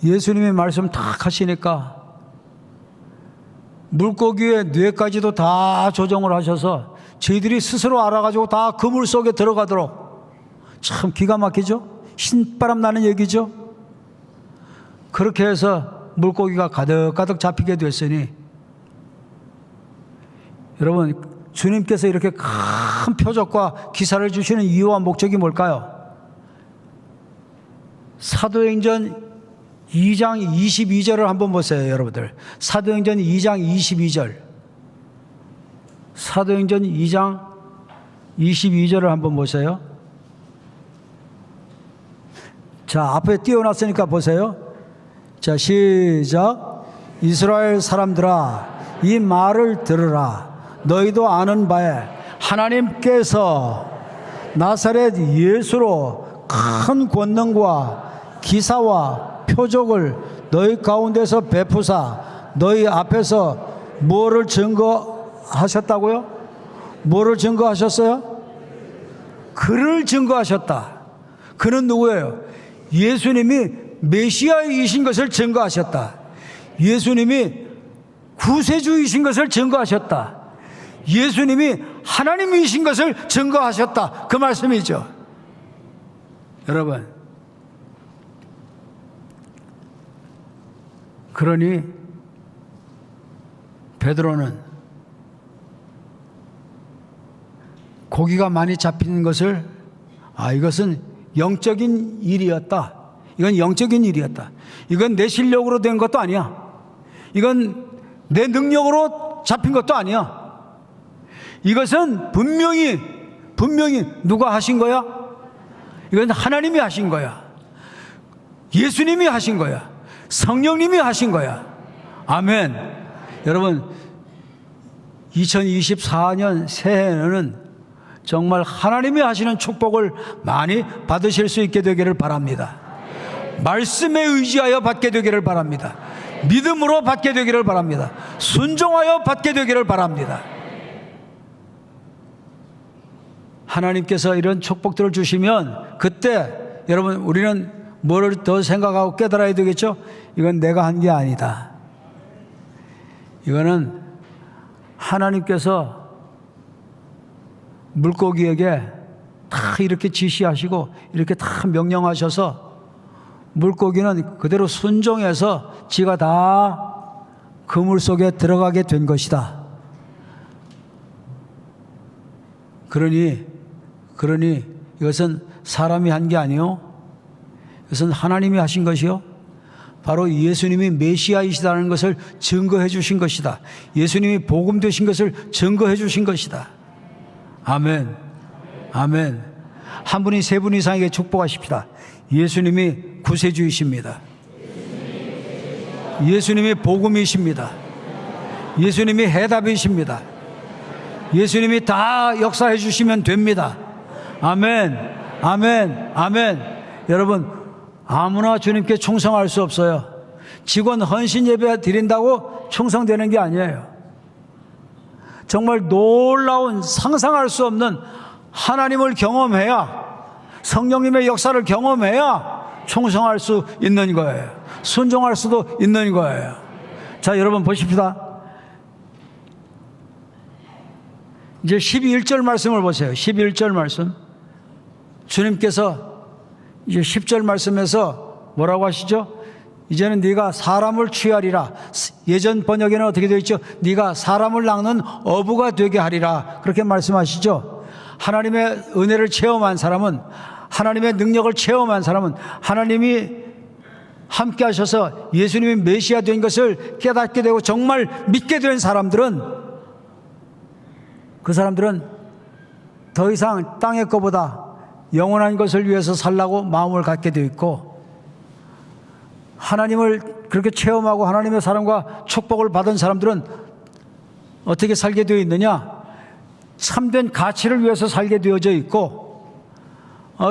예수님이 말씀 탁 하시니까 물고기의 뇌까지도 다 조정을 하셔서 저희들이 스스로 알아가지고 다 그물 속에 들어가도록, 참 기가 막히죠? 신바람 나는 얘기죠? 그렇게 해서 물고기가 가득가득 잡히게 됐으니, 여러분, 주님께서 이렇게 큰 표적과 기사를 주시는 이유와 목적이 뭘까요? 사도행전 2장 22절을 한번 보세요, 여러분들. 사도행전 2장 22절. 사도행전 2장 22절을 한번 보세요. 자, 앞에 띄워놨으니까 보세요. 자, 시작. 이스라엘 사람들아, 이 말을 들으라. 너희도 아는 바에 하나님께서 나사렛 예수로 큰 권능과 기사와 표적을 너희 가운데서 베푸사 너희 앞에서 뭐를 증거하셨다고요? 뭐를 증거하셨어요? 그를 증거하셨다. 그는 누구예요? 예수님이 메시아이신 것을 증거하셨다. 예수님이 구세주이신 것을 증거하셨다. 예수님이 하나님이신 것을 증거하셨다. 그 말씀이죠. 여러분, 그러니 베드로는 고기가 많이 잡히는 것을, 이것은 영적인 일이었다. 이건 영적인 일이었다. 이건 내 실력으로 된 것도 아니야. 이건 내 능력으로 잡힌 것도 아니야. 이것은 분명히 누가 하신 거야? 이건 하나님이 하신 거야. 예수님이 하신 거야. 성령님이 하신 거야. 아멘. 여러분, 2024년 새해에는 정말 하나님이 하시는 축복을 많이 받으실 수 있게 되기를 바랍니다. 말씀에 의지하여 받게 되기를 바랍니다. 믿음으로 받게 되기를 바랍니다. 순종하여 받게 되기를 바랍니다. 하나님께서 이런 축복들을 주시면 그때 여러분, 우리는 뭐를 더 생각하고 깨달아야 되겠죠? 이건 내가 한 게 아니다. 이거는 하나님께서 물고기에게 다 이렇게 지시하시고 이렇게 다 명령하셔서 물고기는 그대로 순종해서 지가 다 그물 속에 들어가게 된 것이다. 그러니 이것은 사람이 한 게 아니요, 이것은 하나님이 하신 것이요, 바로 예수님이 메시아이시다는 것을 증거해 주신 것이다. 예수님이 복음 되신 것을 증거해 주신 것이다. 아멘. 아멘. 한 분이 세 분 이상에게 축복하십시다. 예수님이 구세주이십니다. 예수님이 복음이십니다. 예수님이 해답이십니다. 예수님이 다 역사해 주시면 됩니다. 아멘. 아멘. 아멘. 여러분, 아무나 주님께 충성할 수 없어요. 직원 헌신 예배 드린다고 충성되는 게 아니에요. 정말 놀라운, 상상할 수 없는 하나님을 경험해야, 성령님의 역사를 경험해야 충성할 수 있는 거예요. 순종할 수도 있는 거예요. 자, 여러분 보십시다. 이제 11절 말씀을 보세요. 11절 말씀. 주님께서 이제 10절 말씀에서 뭐라고 하시죠? 이제는 네가 사람을 취하리라. 예전 번역에는 어떻게 되어 있죠? 네가 사람을 낚는 어부가 되게 하리라. 그렇게 말씀하시죠. 하나님의 은혜를 체험한 사람은, 하나님의 능력을 체험한 사람은, 하나님이 함께 하셔서 예수님이 메시아 된 것을 깨닫게 되고 정말 믿게 된 사람들은, 그 사람들은 더 이상 땅의 것보다 영원한 것을 위해서 살라고 마음을 갖게 되어 있고, 하나님을 그렇게 체험하고 하나님의 사랑과 축복을 받은 사람들은 어떻게 살게 되어 있느냐? 참된 가치를 위해서 살게 되어져 있고,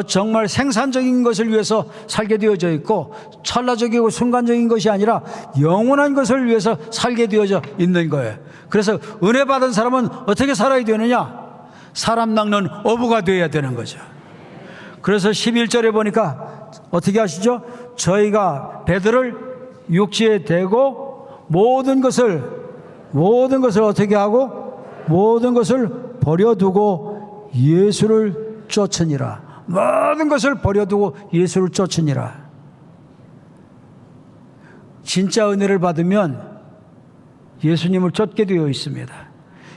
정말 생산적인 것을 위해서 살게 되어져 있고, 찰나적이고 순간적인 것이 아니라 영원한 것을 위해서 살게 되어져 있는 거예요. 그래서 은혜 받은 사람은 어떻게 살아야 되느냐? 사람 낚는 어부가 되어야 되는 거죠. 그래서 11절에 보니까 어떻게 하시죠? 저희가 배들을 육지에 대고 모든 것을 어떻게 하고, 모든 것을 버려두고 예수를 쫓으니라. 모든 것을 버려두고 예수를 쫓으니라. 진짜 은혜를 받으면 예수님을 쫓게 되어 있습니다.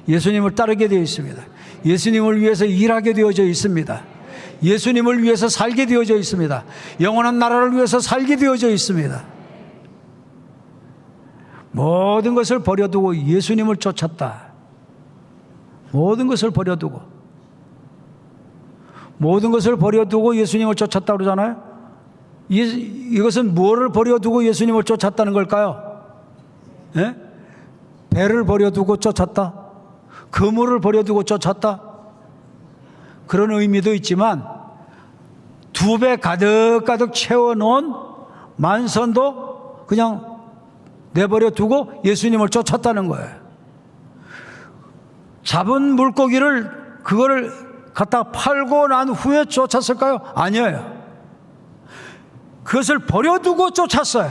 예수님을 따르게 되어 있습니다. 예수님을 위해서 일하게 되어져 있습니다. 예수님을 위해서 살게 되어져 있습니다. 영원한 나라를 위해서 살게 되어져 있습니다. 모든 것을 버려두고 예수님을 쫓았다. 모든 것을 버려두고 예수님을 쫓았다 그러잖아요. 이것은 무엇을 버려두고 예수님을 쫓았다는 걸까요? 예? 배를 버려두고 쫓았다? 그물을 버려두고 쫓았다? 그런 의미도 있지만, 2배 가득가득 채워놓은 만선도 그냥 내버려 두고 예수님을 쫓았다는 거예요. 잡은 물고기를, 그거를 갖다 팔고 난 후에 쫓았을까요? 아니에요. 그것을 버려두고 쫓았어요.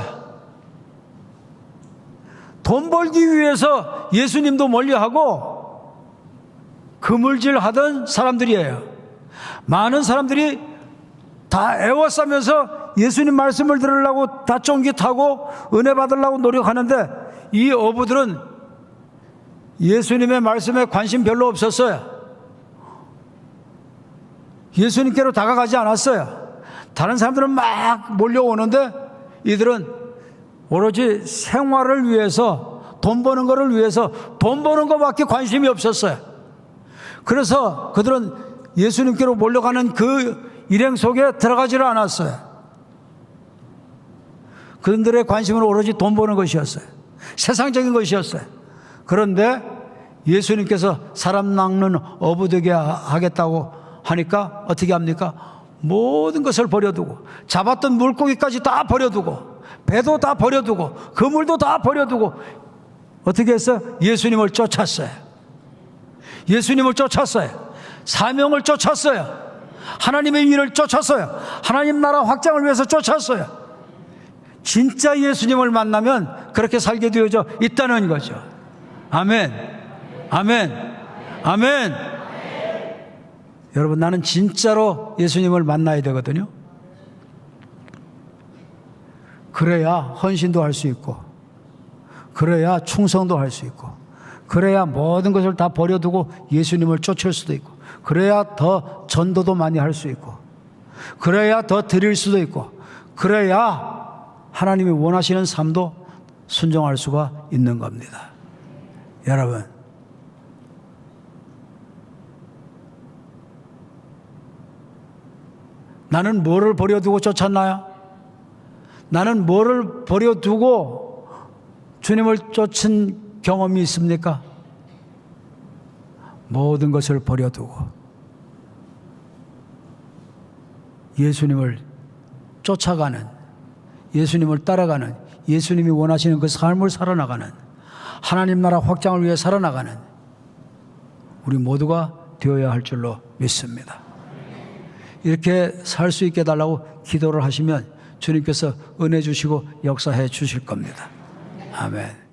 돈 벌기 위해서 예수님도 멀리하고 그물질 하던 사람들이에요. 많은 사람들이 다 애워싸면서 예수님 말씀을 들으려고 다 쫑깃하고 은혜 받으려고 노력하는데, 이 어부들은 예수님의 말씀에 관심 별로 없었어요. 예수님께로 다가가지 않았어요. 다른 사람들은 막 몰려오는데 이들은 오로지 생활을 위해서, 돈 버는 거를 위해서, 돈 버는 것밖에 관심이 없었어요. 그래서 그들은 예수님께로 몰려가는 그 일행 속에 들어가지를 않았어요. 그들의 관심은 오로지 돈 버는 것이었어요. 세상적인 것이었어요. 그런데 예수님께서 사람 낚는 어부 되게 하겠다고 하니까 어떻게 합니까? 모든 것을 버려두고, 잡았던 물고기까지 다 버려두고, 배도 다 버려두고, 그물도 다 버려두고 어떻게 했어요? 예수님을 쫓았어요. 예수님을 쫓았어요. 사명을 쫓았어요. 하나님의 일을 쫓았어요. 하나님 나라 확장을 위해서 쫓았어요. 진짜 예수님을 만나면 그렇게 살게 되어져 있다는 거죠. 아멘. 아멘. 아멘. 여러분, 나는 진짜로 예수님을 만나야 되거든요. 그래야 헌신도 할 수 있고, 그래야 충성도 할 수 있고, 그래야 모든 것을 다 버려두고 예수님을 쫓을 수도 있고, 그래야 더 전도도 많이 할 수 있고, 그래야 더 드릴 수도 있고, 그래야 하나님이 원하시는 삶도 순종할 수가 있는 겁니다. 여러분, 나는 뭐를 버려두고 쫓았나요? 나는 뭐를 버려두고 주님을 쫓은 경험이 있습니까? 모든 것을 버려두고 예수님을 쫓아가는, 예수님을 따라가는, 예수님이 원하시는 그 삶을 살아나가는, 하나님 나라 확장을 위해 살아나가는 우리 모두가 되어야 할 줄로 믿습니다. 이렇게 살 수 있게 해달라고 기도를 하시면 주님께서 은혜 주시고 역사해 주실 겁니다. 아멘.